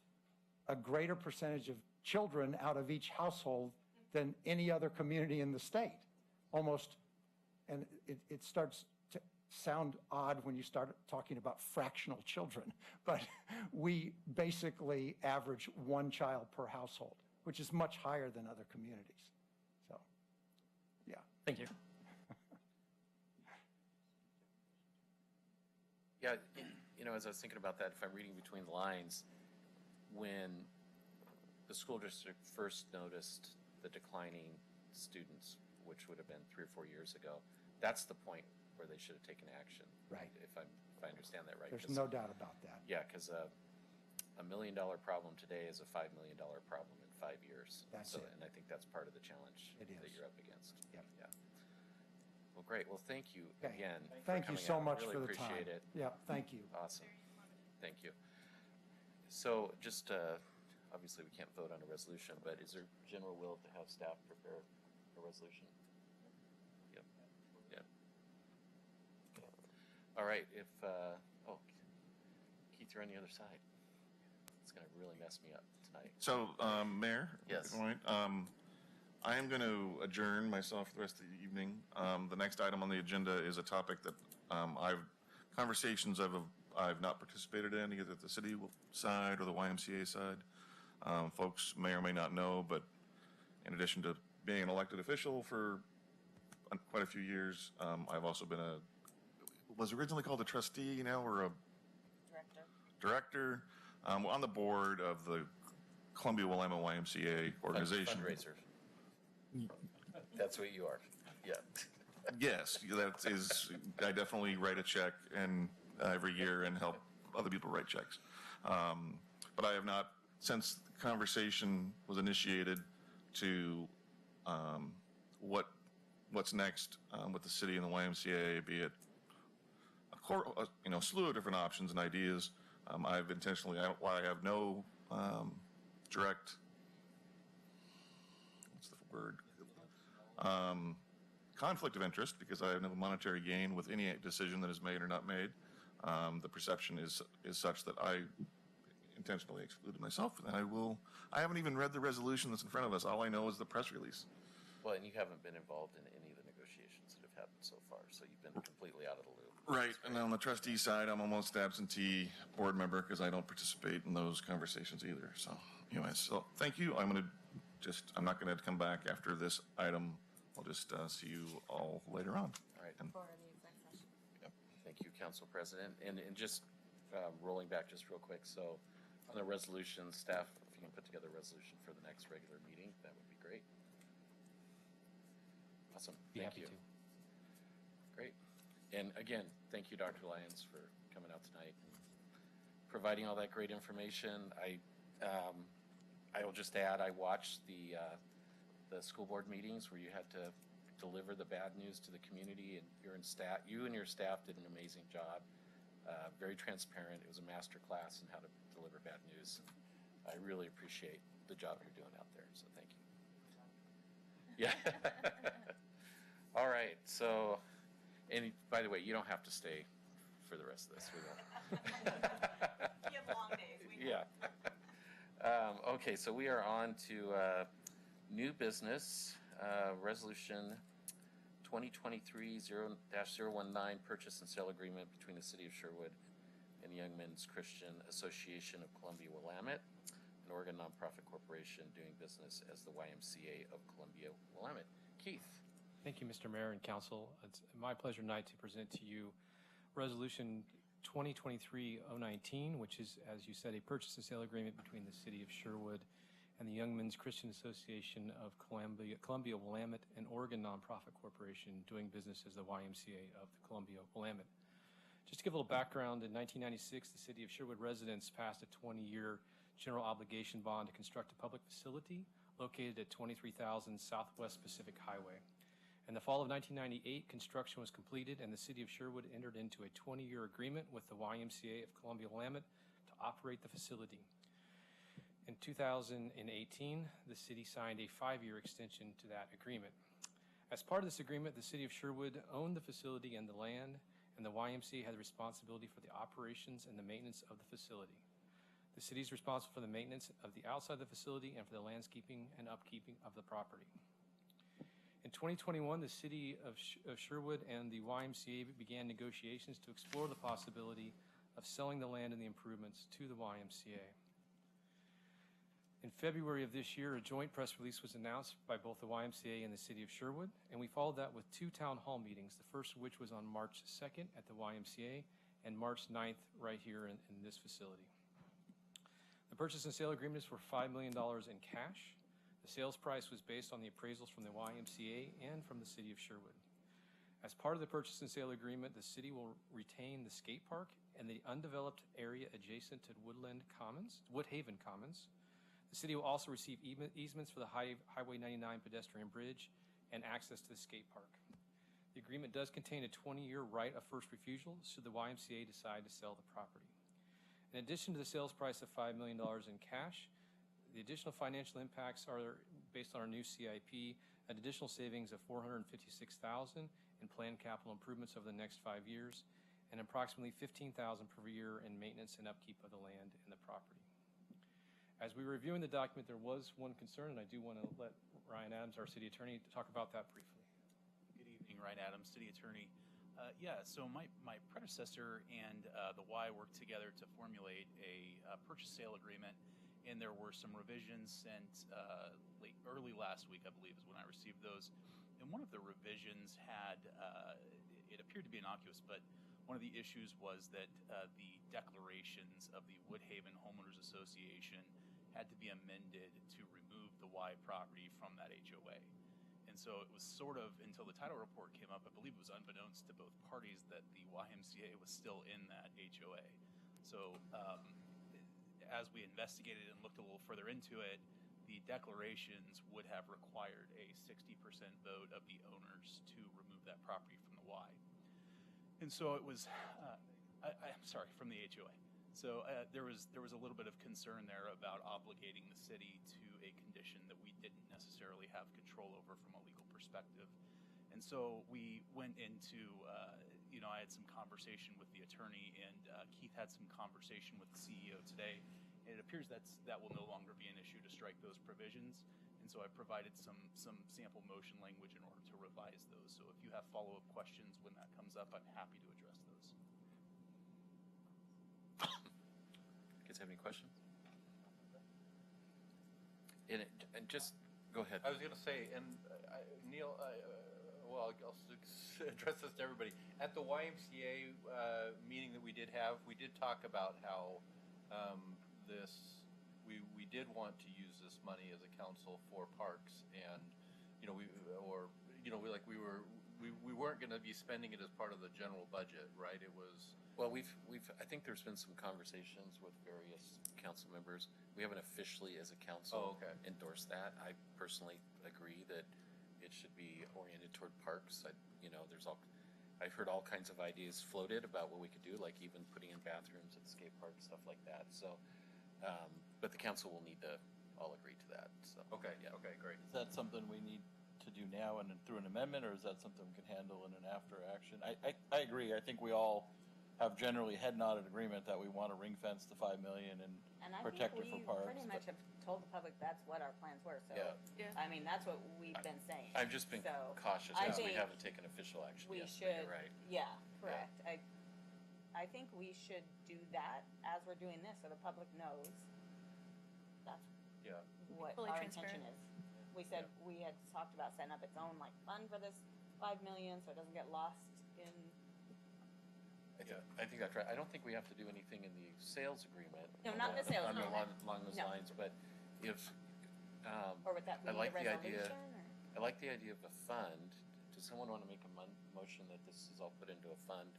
a greater percentage of children out of each household than any other community in the state. Almost, and it starts to sound odd when you start talking about fractional children, but we basically average one child per household, which is much higher than other communities. So, yeah. Thank you. Yeah, as I was thinking about that, if I'm reading between the lines, when the school district first noticed the declining students, which would have been 3 or 4 years ago, that's the point where they should have taken action. Right. If I understand that right. There's no doubt about that. Yeah, because a $1 million problem today is a $5 million problem in 5 years. That's it. And I think that's part of the challenge It that is. you're up against. Yep. Yeah. Well, great. Well, thank you Okay. again. Thank for you coming so out. much Really for the time. appreciate it. Yeah, thank you. Awesome. Thank you. So just, obviously we can't vote on a resolution, but is there general will to have staff prepare a resolution? Yep. Yeah. All right, Keith, you're on the other side. It's gonna really mess me up tonight. So, Mayor? Yes. Good point. I am going to adjourn myself for the rest of the evening. The next item on the agenda is a topic that conversations I've not participated in, either at the city side or the YMCA side. Folks may or may not know, but in addition to being an elected official for quite a few years, I've also been was originally called a trustee, now we're a director. On the board of the Columbia Willamette YMCA organization. Fundraiser. That's what you are. Yeah. Yes, that is, I definitely write a check and every year and help other people write checks. But I have not, since the conversation was initiated to what's next with the city and the YMCA, be it a slew of different options and ideas. I've intentionally, while I have no direct, what's the word? Conflict of interest, because I have no monetary gain with any decision that is made or not made. The perception is such that I intentionally excluded myself, and I haven't even read the resolution that's in front of us. All I know is the press release. Well, and you haven't been involved in any of the negotiations that have happened so far, so you've been completely out of the loop. Right, and on the trustee side, I'm almost absentee board member because I don't participate in those conversations either. So anyway, so thank you. I'm not going to come back after this item. I'll just see you all later on. All right. Yep. Thank you, Council President. And just rolling back just real quick, so on the resolution, staff, if you can put together a resolution for the next regular meeting, that would be great. Awesome. Thank you. Great. And again, thank you, Dr. Lyons, for coming out tonight and providing all that great information. I will just add, I watched the school board meetings where you had to deliver the bad news to the community, and you and your staff did an amazing job. Very transparent. It was a master class in how to deliver bad news. I really appreciate the job you're doing out there, so thank you. Yeah. All right, so, and by the way, you don't have to stay for the rest of this. We won't. You have long days. We know. Yeah. Okay, so we are on to new business, resolution 2023-0-019, purchase and sale agreement between the City of Sherwood and Young Men's Christian Association of Columbia Willamette, an Oregon nonprofit corporation doing business as the YMCA of Columbia Willamette. Keith. Thank you, Mr. Mayor and Council. It's my pleasure tonight to present to you Resolution 2023-019, which is, as you said, a purchase and sale agreement between the City of Sherwood and the Young Men's Christian Association of Columbia Willamette, an Oregon nonprofit corporation doing business as the YMCA of the Columbia Willamette. Just to give a little background, in 1996, the City of Sherwood residents passed a 20-year general obligation bond to construct a public facility located at 23,000 Southwest Pacific Highway. In the fall of 1998, construction was completed, and the City of Sherwood entered into a 20-year agreement with the YMCA of Columbia Willamette to operate the facility. In 2018, the city signed a 5-year extension to that agreement. As part of this agreement, the City of Sherwood owned the facility and the land, and the YMCA had the responsibility for the operations and the maintenance of the facility. The city is responsible for the maintenance of the outside of the facility and for the landscaping and upkeeping of the property. In 2021, the City of Sherwood and the YMCA began negotiations to explore the possibility of selling the land and the improvements to the YMCA. In February of this year, a joint press release was announced by both the YMCA and the City of Sherwood, and we followed that with 2 town hall meetings, the first of which was on March 2nd at the YMCA and March 9th right here in this facility. The purchase and sale agreement is for $5 million in cash. The sales price was based on the appraisals from the YMCA and from the City of Sherwood. As part of the purchase and sale agreement, the city will retain the skate park and the undeveloped area adjacent to Woodhaven Commons. The city will also receive easements for the Highway 99 pedestrian bridge and access to the skate park. The agreement does contain a 20-year right of first refusal should the YMCA decide to sell the property. In addition to the sales price of $5 million in cash, the additional financial impacts are based on our new CIP, an additional savings of $456,000 in planned capital improvements over the next 5 years, and approximately $15,000 per year in maintenance and upkeep of the land and the property. As we were reviewing the document, there was one concern, and I do want to let Ryan Adams, our city attorney, talk about that briefly. Good evening, Ryan Adams, city attorney. So my predecessor and the Y worked together to formulate a purchase sale agreement, and there were some revisions sent early last week, I believe, is when I received those. And one of the revisions had, it appeared to be innocuous, but one of the issues was that the declarations of the Woodhaven Homeowners Association had to be amended to remove the Y property from that HOA. And so it was sort of, until the title report came up, I believe it was unbeknownst to both parties that the YMCA was still in that HOA. So as we investigated and looked a little further into it, the declarations would have required a 60% vote of the owners to remove that property from the Y. And so it was, I'm sorry, from the HOA. So there was a little bit of concern there about obligating the city to a condition that we didn't necessarily have control over from a legal perspective. And so we went into, I had some conversation with the attorney, and Keith had some conversation with the CEO today. And it appears that will no longer be an issue to strike those provisions. And so I provided some sample motion language in order to revise those. So if you have follow-up questions when that comes up, I'm happy to address those. Kids have any questions? And just go ahead. I was going to say, and Neil, I'll address this to everybody. At the YMCA meeting that we did have, we did talk about how we did want to use this money as a council for parks, and we weren't going to be spending it as part of the general budget, right? It was. Well, I think there's been some conversations with various council members. We haven't officially, as a council, endorsed that. I personally agree that it should be oriented toward parks. I've heard all kinds of ideas floated about what we could do, like even putting in bathrooms at skate parks, stuff like that. So, but the council will need to all agree to that, so. Okay, okay, great. Is that something we need to do now and then through an amendment, or is that something we can handle in an after action? I agree. I think we all have generally head nodded agreement that we want to ring fence the 5 million and And I protect think it for we parks. pretty much have told the public that's what our plans were, so. Yeah. Yeah. I mean, that's what we've been saying. I've just been So, cautious I because we think haven't taken official action We yet. but should, You're right. yeah, correct. I think we should do that as we're doing this, so the public knows that's Yeah. what Fully our intention transparent. is. We said, we had talked about setting up its own like fund for this 5 million, so it doesn't get lost in, I think that's right. I don't think we have to do anything in the sales agreement. No, not the sales agreement. Along those No. lines, but if, or would that, I we need like a the idea. resolution? I like the idea of a fund. Does someone want to make a motion that this is all put into a fund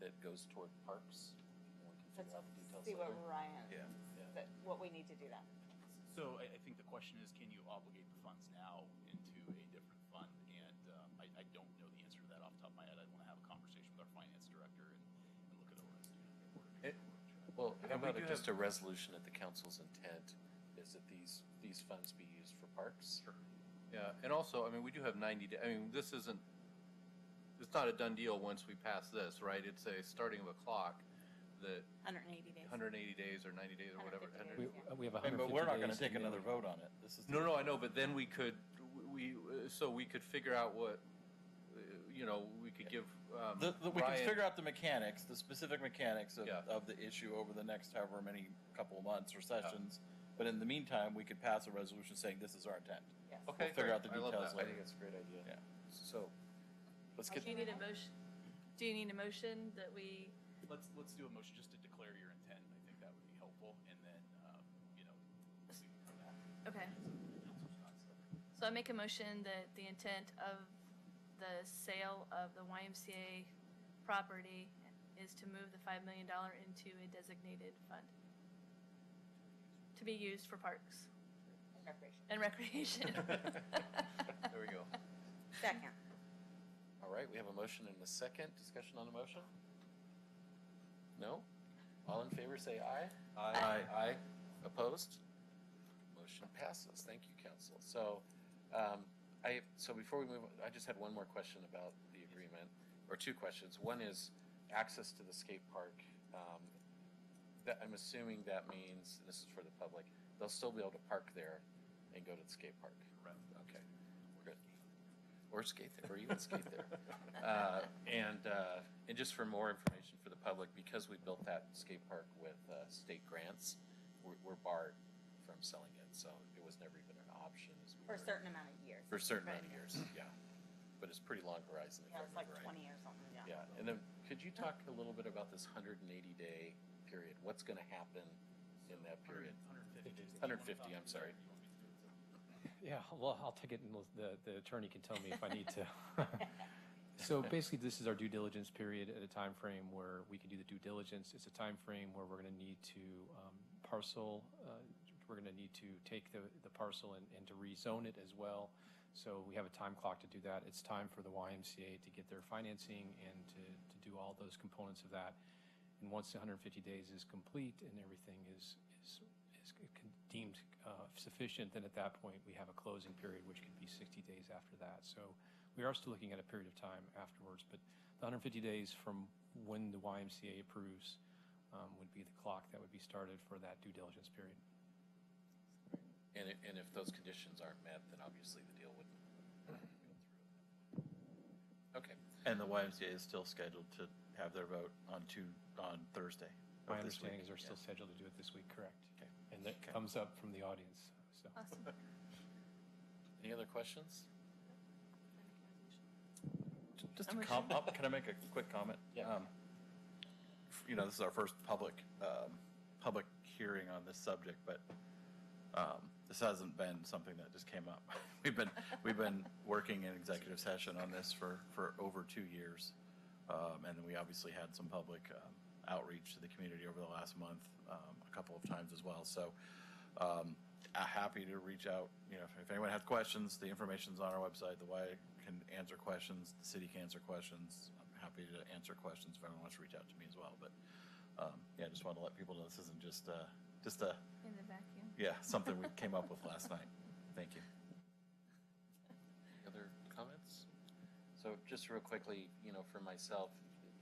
that goes toward parks? We can figure out the details See what later. Ryan, Yeah. what we need to do that. So I think the question is, can you obligate the funds now into a different fund? And I don't know the answer to that off the top of my head. I'd want to have a conversation with our finance director and look it over. Well, how And we about do just a resolution at the council's intent is that these funds be used for parks? Sure. Yeah, and also, I mean, we do have 90 days. I mean, it's not a done deal once we pass this, right? It's a starting of a clock that 180 days. 180 days or 90 days or whatever. 150 days, We have But 150 we're not going to days take to another do- vote on it. This is. No, I know, but then we could, so we could figure out what, we could give We can Ryan- figure out the mechanics, the specific mechanics Yeah. of the issue over the next however many couple of months or sessions. But in the meantime, we could pass a resolution saying this is our intent. Yes. Okay, We'll figure out the great. I love details that. I think later. that's a great idea. Yeah. So, let's Do get, you need a motion? Do you need a motion that we, Let's do a motion just to declare your intent. I think that would be helpful. And then, from that. okay. So I make a motion that the intent of the sale of the YMCA property is to move the $5 million into a designated fund to be used for parks Recreation. and recreation. There we go. Second. all right, we have a motion and a second. Discussion on the motion? No? All in favor, say aye. Aye. Aye. Opposed? Motion passes. Thank you, council. So, so before we move, I just had one more question about the agreement, or two questions. One is access to the skate park. That I'm assuming that means, and this is for the public, they'll still be able to park there and go to the skate park. Correct. Okay, we're good. Or skate there, or even skate there. And just for more information for the public, because we built that skate park with state grants, we're barred from selling it, so it was never even an option. As we For a were- certain amount of years. For a certain amount of years, yeah. But it's pretty long horizon. if I Yeah, it's like remember right. 20 or something, yeah. Yeah, and then could you talk a little bit about this 180-day period? What's going to happen in that period? 150 days. 150, I'm sorry. Yeah, well, I'll take it, and the attorney can tell me if I need to. So basically, this is our due diligence period at a time frame where we can do the due diligence. It's a time frame where we're going to need to parcel, we're going to need to take the parcel and to rezone it as well. So we have a time clock to do that. It's time for the YMCA to get their financing and to do all those components of that. And once the 150 days is complete and everything is deemed sufficient, then at that point, we have a closing period, which could be 60 days after that. So we are still looking at a period of time afterwards, but the 150 days from when the YMCA approves would be the clock that would be started for that due diligence period. And if those conditions aren't met, then obviously the deal wouldn't go through. Okay. And the YMCA is still scheduled to have their vote on Thursday. My of this week. understanding is they're still scheduled to do it this week, correct? Okay. And that Okay. comes up from the audience, so. Awesome. Any other questions? Just A a can I make a quick comment? Yeah. This is our first public hearing on this subject, but this hasn't been something that just came up. We've been working in executive session on this for over 2 years, and then we obviously had some public outreach to the community over the last month, a couple of times as well. So happy to reach out. If anyone has questions, the information's on our website. The Y can answer questions. The city can answer questions. I'm happy to answer questions if anyone wants to reach out to me as well. But yeah, I just want to let people know this isn't just a In the vacuum. something we came up with last night. Thank you. Other comments? So just real quickly, for myself,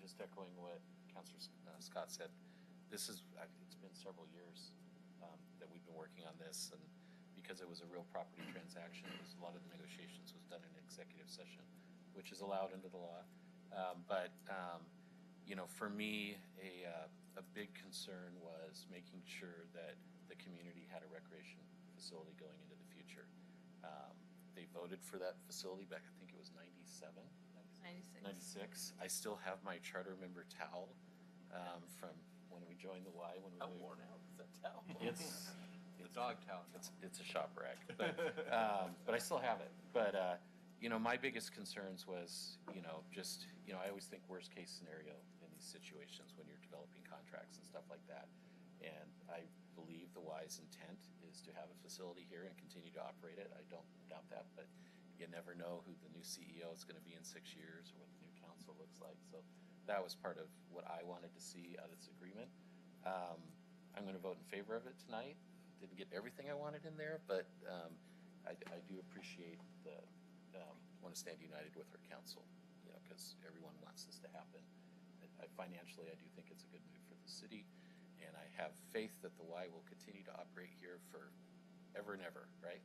just echoing what Councilor Scott said, it's been several years that we've been working on this, and because it was a real property transaction, a lot of the negotiations was done in executive session, which is allowed under the law. But for me, a big concern was making sure that the community had a recreation facility going into the future. They voted for that facility back, I think it was 97, 96. I still have my charter member towel from when we joined the Y. When we How moved. worn out is that towel? It's a dog towel. It's a shop rag, but I still have it. But my biggest concerns was I always think worst case scenario in these situations when you're developing contracts and stuff like that. And I believe the Y's intent is to have a facility here and continue to operate it. I don't doubt that, but you never know who the new CEO is going to be in 6 years or what the new council looks like. So that was part of what I wanted to see out of this agreement. I'm going to vote in favor of it tonight. Didn't get everything I wanted in there, but I do appreciate want to stand united with our council, because everyone wants this to happen. Financially, I do think it's a good move for the city, and I have faith that the Y will continue to operate here for ever and ever, right?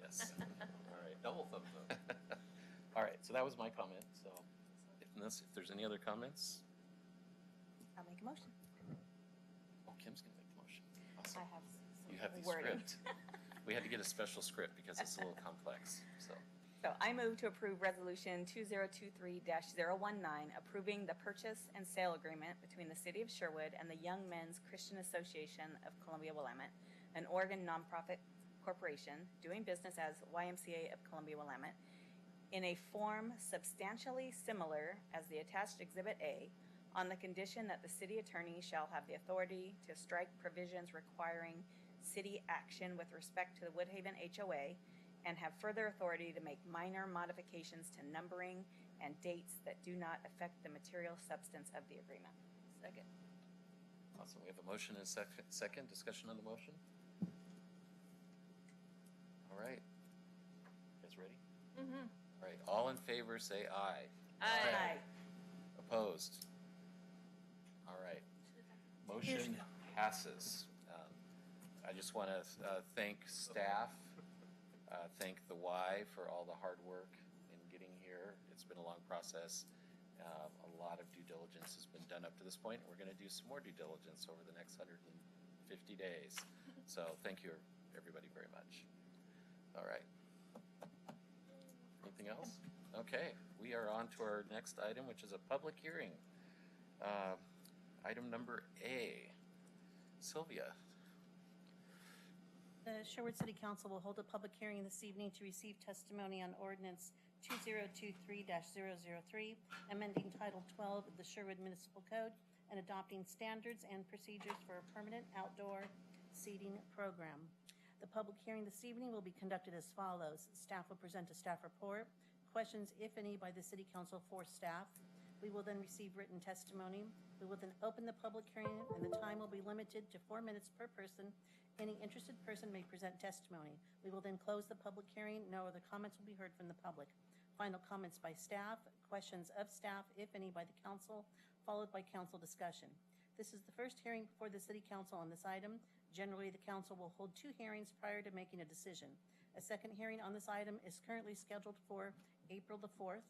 Yes. All right. Double thumbs up. All right, so that was my comment. So if there's any other comments, I'll make a motion. oh, Kim's going to make the motion. I Awesome. have You have the wording. script. We had to get a special script because it's a little complex, so. So I move to approve Resolution 2023-019, approving the purchase and sale agreement between the City of Sherwood and the Young Men's Christian Association of Columbia-Willamette, an Oregon nonprofit corporation doing business as YMCA of Columbia-Willamette, in a form substantially similar as the attached Exhibit A, on the condition that the city attorney shall have the authority to strike provisions requiring city action with respect to the Woodhaven HOA, and have further authority to make minor modifications to numbering and dates that do not affect the material substance of the agreement. Second. Awesome. We have a motion and a second. Discussion on the motion? All right. You guys ready? Mm-hmm. All right. All in favor, say aye. Aye. Opposed? All right. Motion passes. I just want to thank staff, thank the Y for all the hard work in getting here. It's been a long process. A lot of due diligence has been done up to this point. We're going to do some more due diligence over the next 150 days. So thank you, everybody, very much. All right. Anything else? Okay. We are on to our next item, which is a public hearing. Item number A. Sylvia. The Sherwood City Council will hold a public hearing this evening to receive testimony on ordinance 2023-003, amending Title 12 of the Sherwood Municipal Code and adopting standards and procedures for a permanent outdoor seating program. The public hearing this evening will be conducted as follows. Staff will present a staff report, questions, if any, by the City Council for staff. We will then receive written testimony. We will then open the public hearing, and the time will be limited to 4 minutes per person. Any interested person may present testimony. We will then close the public hearing. No other comments will be heard from the public. Final comments by staff, questions of staff, if any, by the council, followed by council discussion. This is the first hearing before the City Council on this item. Generally, the council will hold 2 hearings prior to making a decision. A second hearing on this item is currently scheduled for April the 4th.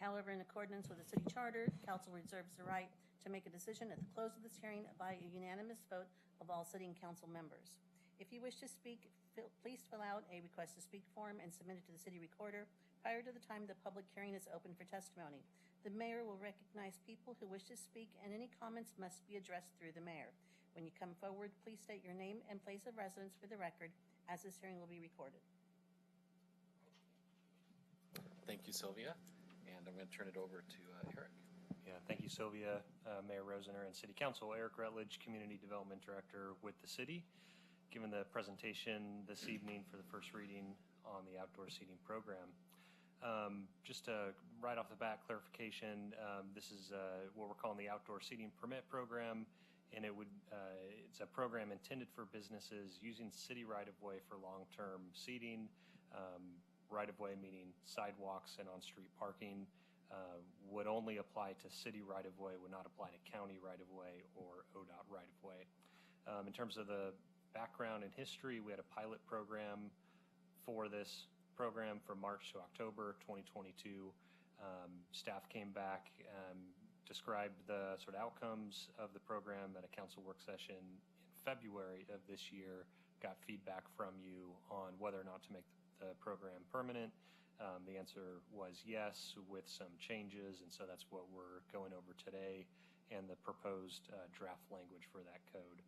However, in accordance with the city charter, council reserves the right to make a decision at the close of this hearing by a unanimous vote of all sitting council members. If you wish to speak, please fill out a request to speak form and submit it to the city recorder prior to the time the public hearing is open for testimony. The mayor will recognize people who wish to speak, and any comments must be addressed through the mayor. When you come forward, please state your name and place of residence for the record, as this hearing will be recorded. Thank you, Sylvia. And I'm going to turn it over to Eric. Yeah, thank you, Sylvia, Mayor Rosener, and City Council. Eric Rutledge, Community Development Director with the city. giving the presentation this evening for the first reading on the outdoor seating program. Just right off the bat, clarification, this is what we're calling the outdoor seating permit program, and it's a program intended for businesses using city right-of-way for long-term seating. Right-of-way meaning sidewalks and on-street parking would only apply to city right-of-way, would not apply to county right-of-way or ODOT right-of-way. In terms of the background and history, we had a pilot program for this program from March to October 2022. Staff came back, described the sort of outcomes of the program at a council work session in February of this year, got feedback from you on whether or not to make the program permanent. The answer was yes, with some changes, and so that's what we're going over today, and the proposed draft language for that code.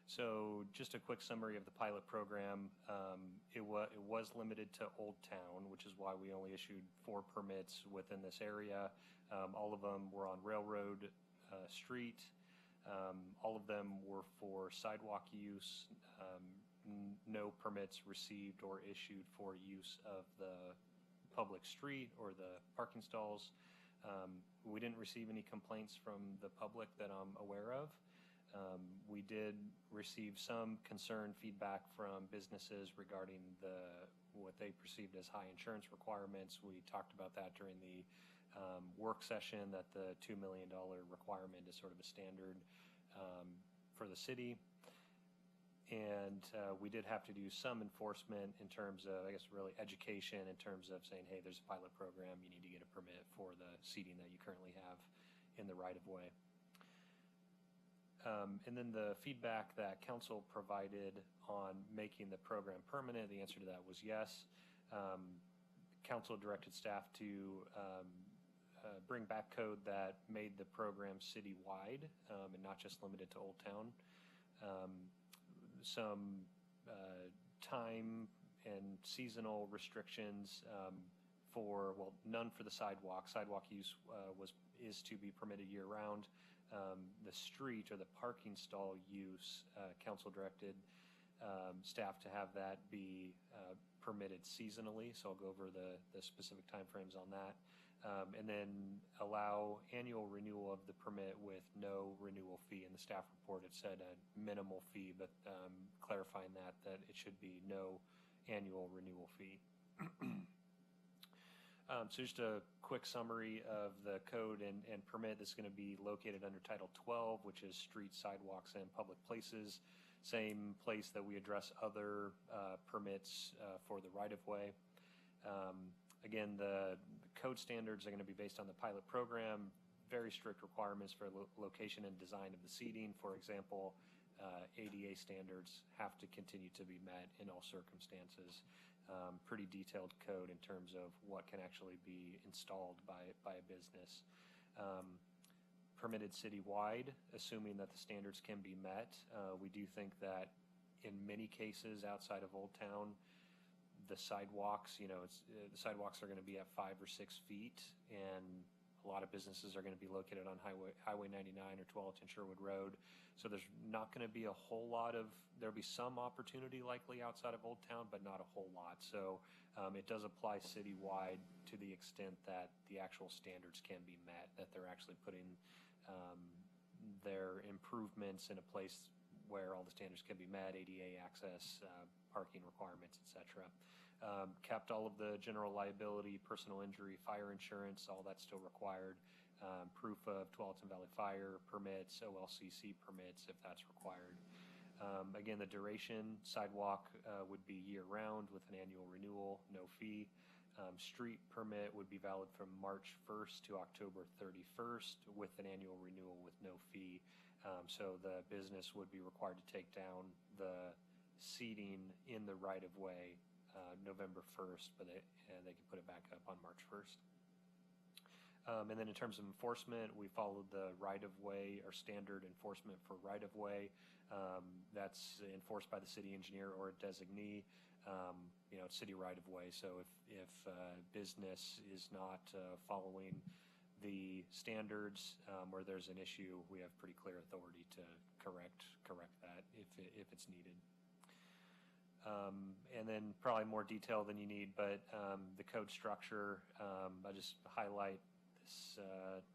So just a quick summary of the pilot program. It was limited to Old Town, which is why we only issued 4 permits within this area. All of them were on Railroad Street. All of them were for sidewalk use. No permits received or issued for use of the public street or the parking stalls. We didn't receive any complaints from the public that I'm aware of. We did receive some concern feedback from businesses regarding what they perceived as high insurance requirements. We talked about that during the work session, that the $2 million requirement is sort of a standard for the city. And we did have to do some enforcement in terms of, I guess, really education in terms of saying, hey, there's a pilot program, you need to get a permit for the seating that you currently have in the right-of-way. And then the feedback that council provided on making the program permanent, the answer to that was yes. Council directed staff to bring back code that made the program citywide and not just limited to Old Town. Some time and seasonal restrictions none for the sidewalk. Sidewalk use is to be permitted year-round. The street or the parking stall use, council directed staff to have that be permitted seasonally, so I'll go over the specific timeframes on that. And then allow annual renewal of the permit with no renewal fee. In the staff report, it said a minimal fee, but clarifying that it should be no annual renewal fee. So just a quick summary of the code and permit. This is going to be located under Title 12, which is streets, sidewalks, and public places. Same place that we address other permits for the right-of-way. Again, the code standards are going to be based on the pilot program. Very strict requirements for location and design of the seating. For example, ADA standards have to continue to be met in all circumstances. Pretty detailed code in terms of what can actually be installed by a business. Permitted citywide, assuming that the standards can be met. We do think that in many cases outside of Old Town, the sidewalks, the sidewalks are going to be at 5 or 6 feet, and a lot of businesses are going to be located on Highway 99 or 12th and Sherwood Road. So there's not going to be a whole lot of, there'll be some opportunity likely outside of Old Town, but not a whole lot. So it does apply citywide to the extent that the actual standards can be met, that they're actually putting their improvements in a place where all the standards can be met, ADA access, parking requirements, etc. Kept all of the general liability, personal injury, fire insurance, all that's still required. Proof of Tualatin Valley Fire permits, OLCC permits if that's required. Again, the duration, sidewalk would be year-round with an annual renewal, no fee. Street permit would be valid from March 1st to October 31st with an annual renewal with no fee. So the business would be required to take down the seating in the right-of-way November 1st, but they can put it back up on March 1st. And then in terms of enforcement, we followed the right-of-way or standard enforcement for right-of-way. That's enforced by the city engineer or a designee. It's city right-of-way, so if business is not following the standards or there's an issue, we have pretty clear authority to correct that if it's needed. And then probably more detail than you need, but the code structure, I'll just highlight this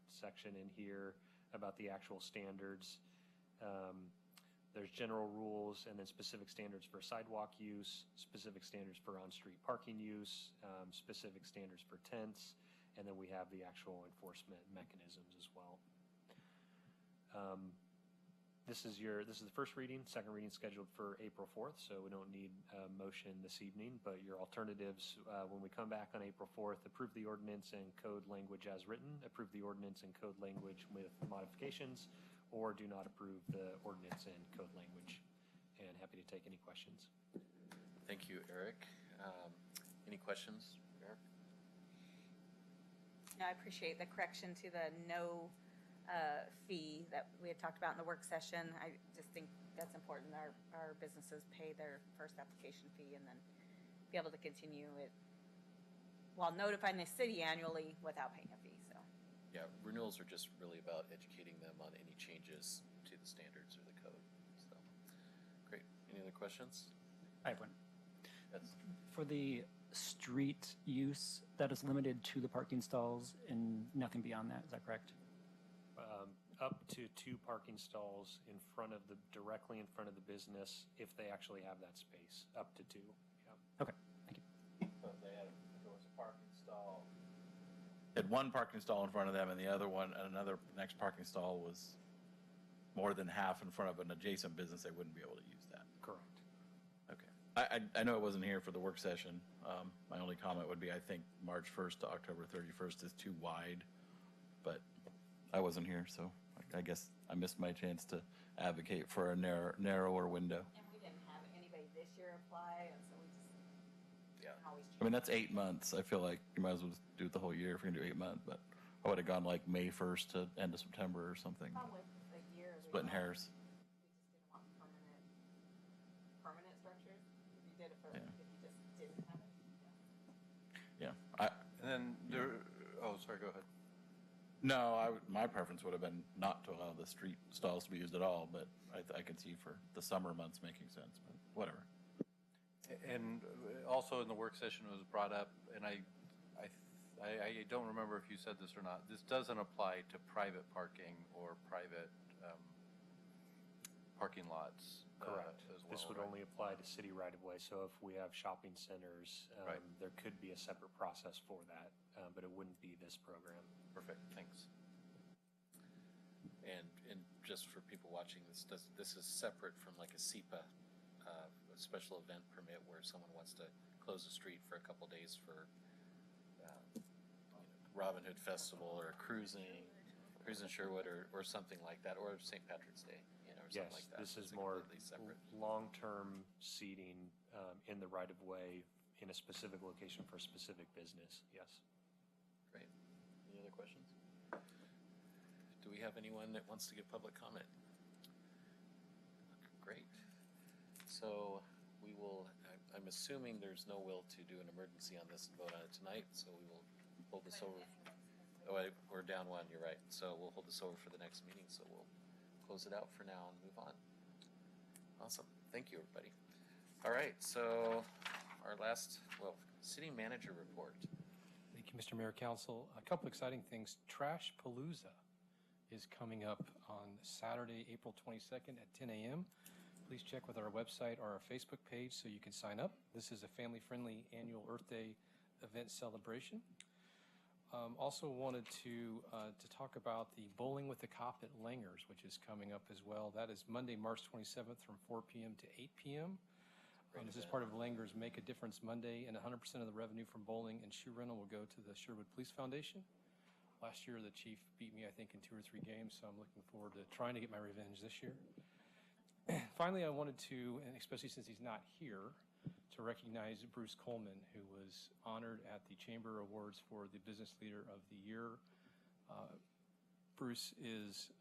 section in here about the actual standards. There's general rules and then specific standards for sidewalk use, specific standards for on-street parking use, specific standards for tents, and then we have the actual enforcement mechanisms as well. This is the first reading. Second reading scheduled for April 4th, so we don't need a motion this evening, but your alternatives, when we come back on April 4th, approve the ordinance and code language as written, approve the ordinance and code language with modifications, or do not approve the ordinance and code language. And happy to take any questions. Thank you, Eric. Any questions, Eric? No, I appreciate the correction to the no fee that we had talked about in the work session. I just think that's important. Our businesses pay their first application fee and then be able to continue it while notifying the city annually without paying a fee. So. Yeah, renewals are just really about educating them on any changes to the standards or the code. So, great. Any other questions? I have one. Yes. For the street use, that is limited to the parking stalls and nothing beyond that, is that correct? Up to 2 parking stalls directly in front of the business if they actually have that space, up to 2. Yeah. Okay, thank you. But there was a parking stall. Had one parking stall in front of them and the other one, and another next parking stall was more than half in front of an adjacent business, they wouldn't be able to use that. Correct. Okay. I know it wasn't here for the work session. My only comment would be I think March 1st to October 31st is too wide, but I wasn't here, so I guess I missed my chance to advocate for a narrower window. And we didn't have anybody this year apply, and so we just always change. I mean, that's 8 months. I feel like you might as well just do it the whole year if you're gonna do 8 months, but I would have gone like May 1st to end of September or something. Problem with the year is Splitting hairs. we just didn't want permanent structures. If you did it for, Yeah. if you just didn't have it. Yeah. And then oh, sorry, go ahead. No, my preference would have been not to allow the street stalls to be used at all, but I could see for the summer months making sense, but whatever. And also in the work session it was brought up, and I don't remember if you said this or not, this doesn't apply to private parking or private parking lots. Correct. As well, This would right? only apply to city right-of-way, so if we have shopping centers, Right. there could be a separate process for that, but it wouldn't be this program. Perfect, thanks. And just for people watching, this is separate from like a SEPA, a special event permit where someone wants to close the street for a couple days for Robin Hood Festival or cruising Sherwood or something like that, or St. Patrick's Day, or something Yes, like that. this is It's more completely separate. long-term seating in the right-of-way in a specific location for a specific business, yes. Great. Any other questions? Do we have anyone that wants to give public comment? Great. So we will, I'm assuming there's no will to do an emergency on this and vote on it tonight, so we will hold this over. Oh, we're down one, you're right. So we'll hold this over for the next meeting, so we'll close it out for now and move on. Awesome. Thank you, everybody. All right, so our last, city manager report. Thank you, Mr. Mayor, Council. A couple exciting things. Trash Palooza is coming up on Saturday, April 22nd at 10 a.m. Please check with our website or our Facebook page so you can sign up. This is a family-friendly annual Earth Day event celebration. Also wanted to talk about the Bowling with the Cop at Langers, which is coming up as well. That is Monday, March 27th from 4 p.m. to 8 p.m. This is part of Langers Make a Difference Monday, and 100% of the revenue from bowling and shoe rental will go to the Sherwood Police Foundation. Last year, the chief beat me, I think, in 2 or 3 games, so I'm looking forward to trying to get my revenge this year. Finally, I wanted to, and especially since he's not here, to recognize Bruce Coleman, who was honored at the Chamber Awards for the Business Leader of the Year. Bruce is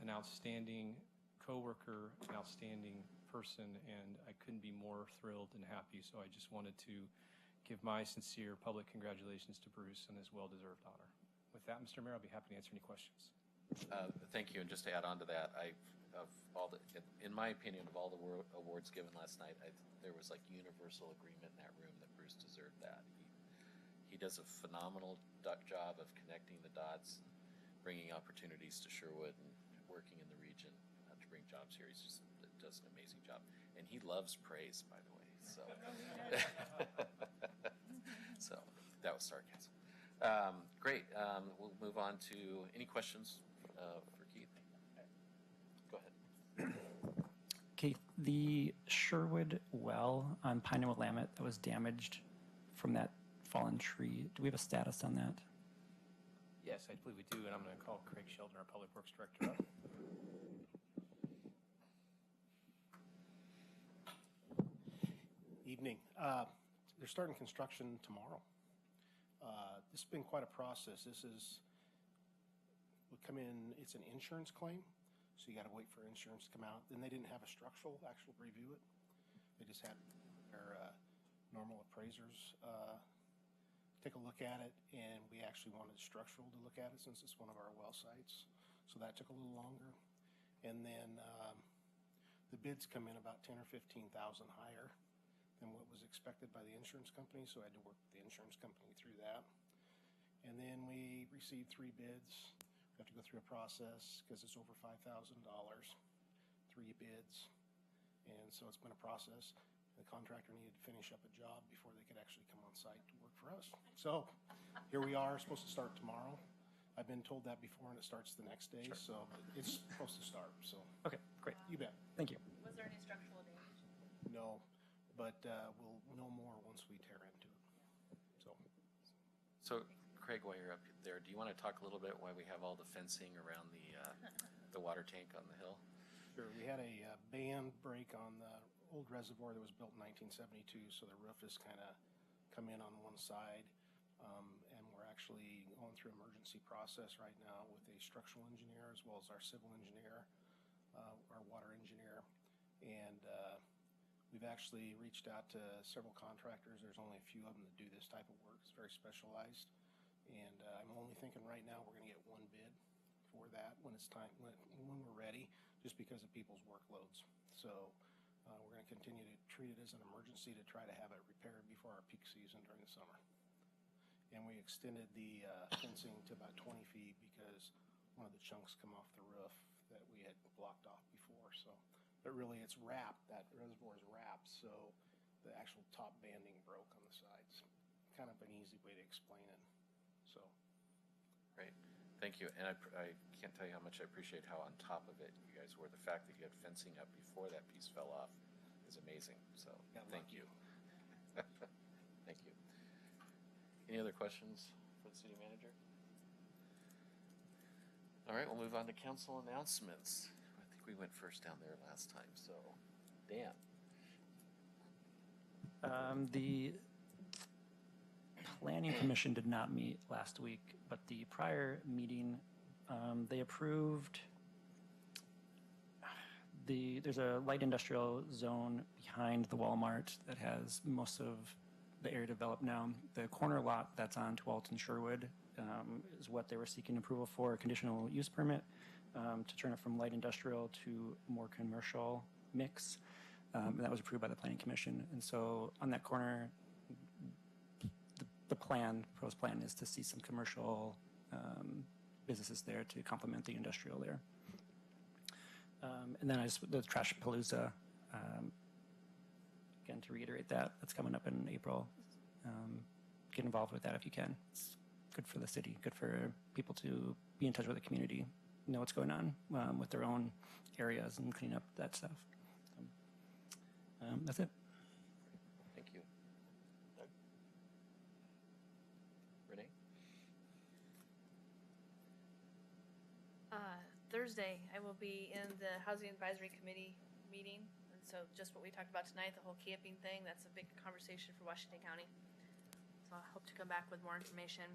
an outstanding coworker, an outstanding person, and I couldn't be more thrilled and happy, so I just wanted to give my sincere public congratulations to Bruce on his well-deserved honor. With that, Mr. Mayor, I'll be happy to answer any questions. Thank you, and just to add on to that, of all the, in my opinion, of all the awards given last night, there was like universal agreement in that room that Bruce deserved that. He does a phenomenal job of connecting the dots, bringing opportunities to Sherwood, and working in the region to bring jobs here. He just does an amazing job, and he loves praise, by the way. So, so that was sarcasm. Great. We'll move on to any questions for Keith. Go ahead. Keith, the Sherwood well on Pine and Willamette that was damaged from that fallen tree, do we have a status on that? Yes, I believe we do, and I'm going to call Craig Sheldon, our Public Works Director, up. Evening. They're starting construction tomorrow. This has been quite a process. Would come in, it's an insurance claim, so you got to wait for insurance to come out. Then they didn't have a structural actual review it. They just had their normal appraisers take a look at it, and we actually wanted structural to look at it since it's one of our well sites. So that took a little longer. And then the bids come in about 10 or 15,000 higher than what was expected by the insurance company, so I had to work with the insurance company through that. And then we received 3 bids. We have to go through a process because it's over $5,000, 3 bids. And so it's been a process. The contractor needed to finish up a job before they could actually come on site to work for us. So here we are, supposed to start tomorrow. I've been told that before, and it starts the next day, so it's supposed to start, so. Okay, great. You bet. Thank you. Was there any structural damage? No, but we'll know more once we tear into it, so. So, Craig, while you're up there, do you want to talk a little bit why we have all the fencing around the water tank on the hill? Sure. We had a band break on the old reservoir that was built in 1972, so the roof has kind of come in on one side. And we're actually going through emergency process right now with a structural engineer as well as our civil engineer, our water engineer. And we've actually reached out to several contractors. There's only a few of them that do this type of work. It's very specialized. And I'm only thinking right now we're going to get 1 bid for that when it's time, when we're ready, just because of people's workloads. So we're going to continue to treat it as an emergency to try to have it repaired before our peak season during the summer. And we extended the fencing to about 20 feet because one of the chunks come off the roof that we had blocked off before. So, but really it's wrapped, that reservoir is wrapped, so the actual top banding broke on the sides. Kind of an easy way to explain it. So. Great, thank you. And I can't tell you how much I appreciate how on top of it you guys were. The fact that you had fencing up before that piece fell off is amazing. So thank you. Thank you. Any other questions for the city manager? All right, we'll move on to council announcements. I think we went first down there last time, so Dan. The Planning Commission did not meet last week, but the prior meeting, they approved there's a light industrial zone behind the Walmart that has most of the area developed now. The corner lot that's on 12th and Sherwood is what they were seeking approval for, a conditional use permit to turn it from light industrial to more commercial mix. And that was approved by the Planning Commission. And so on that corner, the proposed plan is to see some commercial businesses there to complement the industrial there. And then the Trash Palooza, again, to reiterate that's coming up in April. Get involved with that if you can. It's good for the city, good for people to be in touch with the community, know what's going on with their own areas and clean up that stuff. That's it. Thank you. Doug? Renee? Thursday, I will be in the Housing Advisory Committee meeting. And so just what we talked about tonight, the whole camping thing, that's a big conversation for Washington County. So I hope to come back with more information.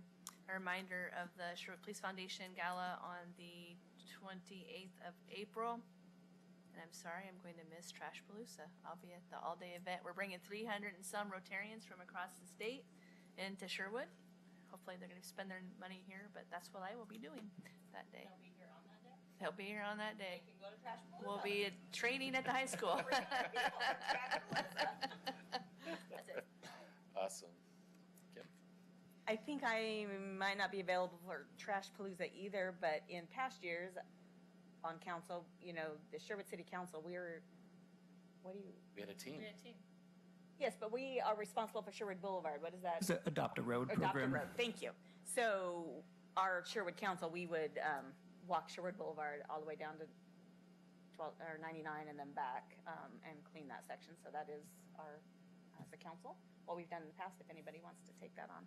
A reminder of the Sherwood Police Foundation Gala on the 28th of April. And I'm sorry, I'm going to miss Trash Palooza. I'll be at the all-day event. We're bringing 300 and some Rotarians from across the state into Sherwood. Hopefully they're going to spend their money here, but that's what I will be doing that day. They'll be here on that day? He'll be here on that day. We'll be at training at the high school. That's it. Awesome. Kim? I think I might not be available for Trash Palooza either, but in past years on council, you know, the Sherwood City Council, we had a team. Yes, but we are responsible for Sherwood Boulevard. What is that? It's the Adopt a Road Adopt a program. Road. Thank you. So our Sherwood Council, we would walk Sherwood Boulevard all the way down to 99 and then back and clean that section. So that is our, as a council, what we've done in the past, if anybody wants to take that on.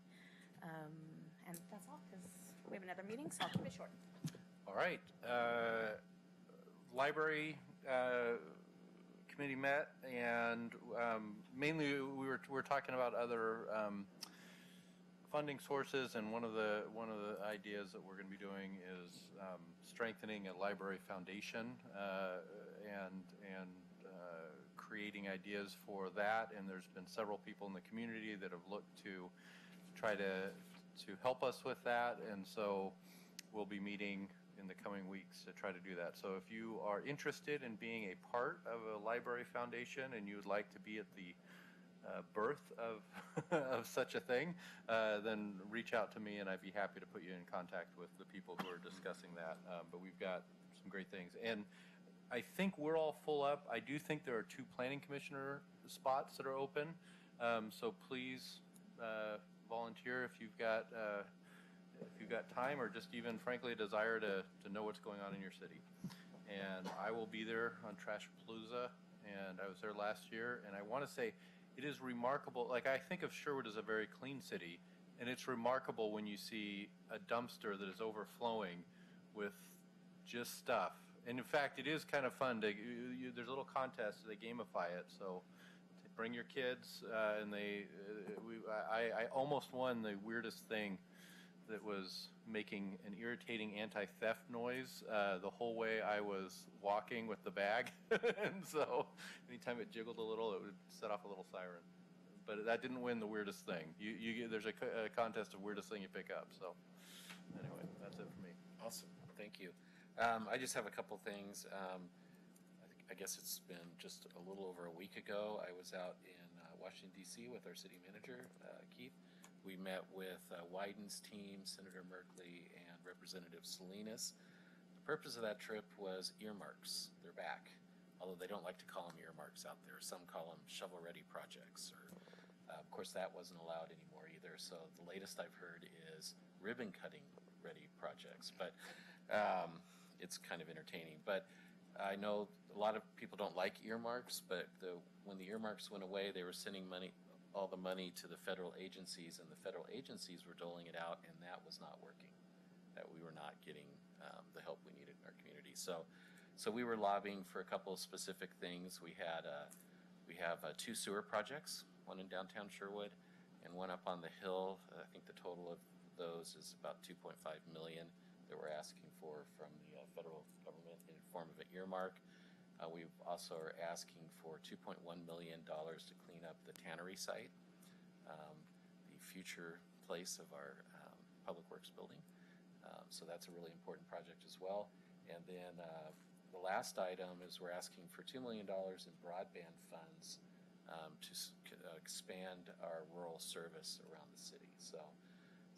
And that's all, because we have another meeting, so I'll keep it short. All right. Library committee met, and mainly we were talking about other funding sources, and one of the ideas that we're going to be doing is strengthening a library foundation and creating ideas for that. And there's been several people in the community that have looked to try to help us with that, and so we'll be meeting in the coming weeks to try to do that. So if you are interested in being a part of a library foundation and you would like to be at the birth of of such a thing, then reach out to me and I'd be happy to put you in contact with the people who are discussing that. But we've got some great things. And I think we're all full up. I do think there are 2 planning commissioner spots that are open. So please volunteer if you've got time, or just even frankly a desire to know what's going on in your city. And I will be there on Trash Palooza, and I was there last year, and I want to say it is remarkable. Like, I think of Sherwood as a very clean city, and it's remarkable when you see a dumpster that is overflowing with just stuff. And in fact, it is kind of fun to, there's a little contest, they gamify it, so bring your kids, and I almost won the weirdest thing that was making an irritating anti-theft noise the whole way I was walking with the bag. And so anytime it jiggled a little, it would set off a little siren. But that didn't win the weirdest thing. There's a contest of weirdest thing you pick up. So anyway, that's it for me. Awesome. Thank you. I just have a couple things. I guess it's been just a little over a week ago. I was out in Washington, D.C. with our city manager, Keith. We met with Wyden's team, Senator Merkley, and Representative Salinas. The purpose of that trip was earmarks. They're back, although they don't like to call them earmarks out there. Some call them shovel-ready projects. Or, of course, that wasn't allowed anymore either. So the latest I've heard is ribbon-cutting ready projects. But it's kind of entertaining. But I know a lot of people don't like earmarks, but when the earmarks went away, they were sending all the money to the federal agencies, and the federal agencies were doling it out, and that was not working. That we were not getting the help we needed in our community. So we were lobbying for a couple of specific things. We have 2 sewer projects, one in downtown Sherwood and one up on the hill. I think the total of those is about $2.5 million that we're asking for from the federal government in the form of an earmark. We also are asking for $2.1 million to clean up the tannery site, the future place of our Public Works building. So that's a really important project as well. And then the last item is we're asking for $2 million in broadband funds to expand our rural service around the city. So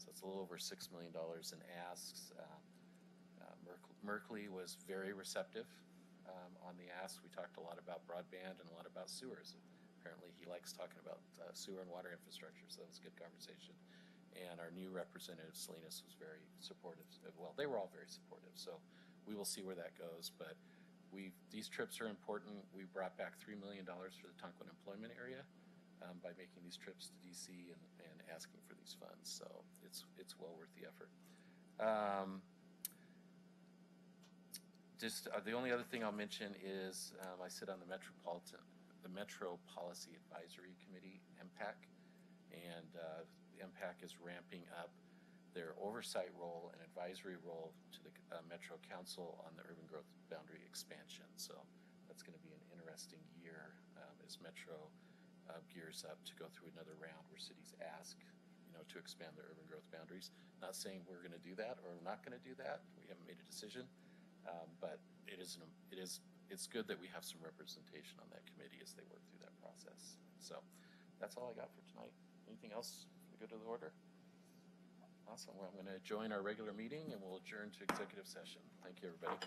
it's a little over $6 million in asks. Merkley was very receptive on the ask. We talked a lot about broadband and a lot about sewers. Apparently he likes talking about sewer and water infrastructure, so that was a good conversation. And our new representative, Salinas, was very supportive. Well, they were all very supportive, so we will see where that goes. But these trips are important. We brought back $3 million for the Tonquin employment area by making these trips to DC and asking for these funds, so it's well worth the effort. The only other thing I'll mention is I sit on the Metro Policy Advisory Committee, MPAC, and MPAC is ramping up their oversight role and advisory role to the Metro Council on the urban growth boundary expansion. So that's going to be an interesting year as Metro gears up to go through another round where cities ask, to expand their urban growth boundaries. Not saying we're going to do that or we're not going to do that. We haven't made a decision. But it's good that we have some representation on that committee as they work through that process. So that's all I got for tonight. Anything else for the good of the order? Awesome. Well, I'm going to join our regular meeting and we'll adjourn to executive session. Thank you, everybody.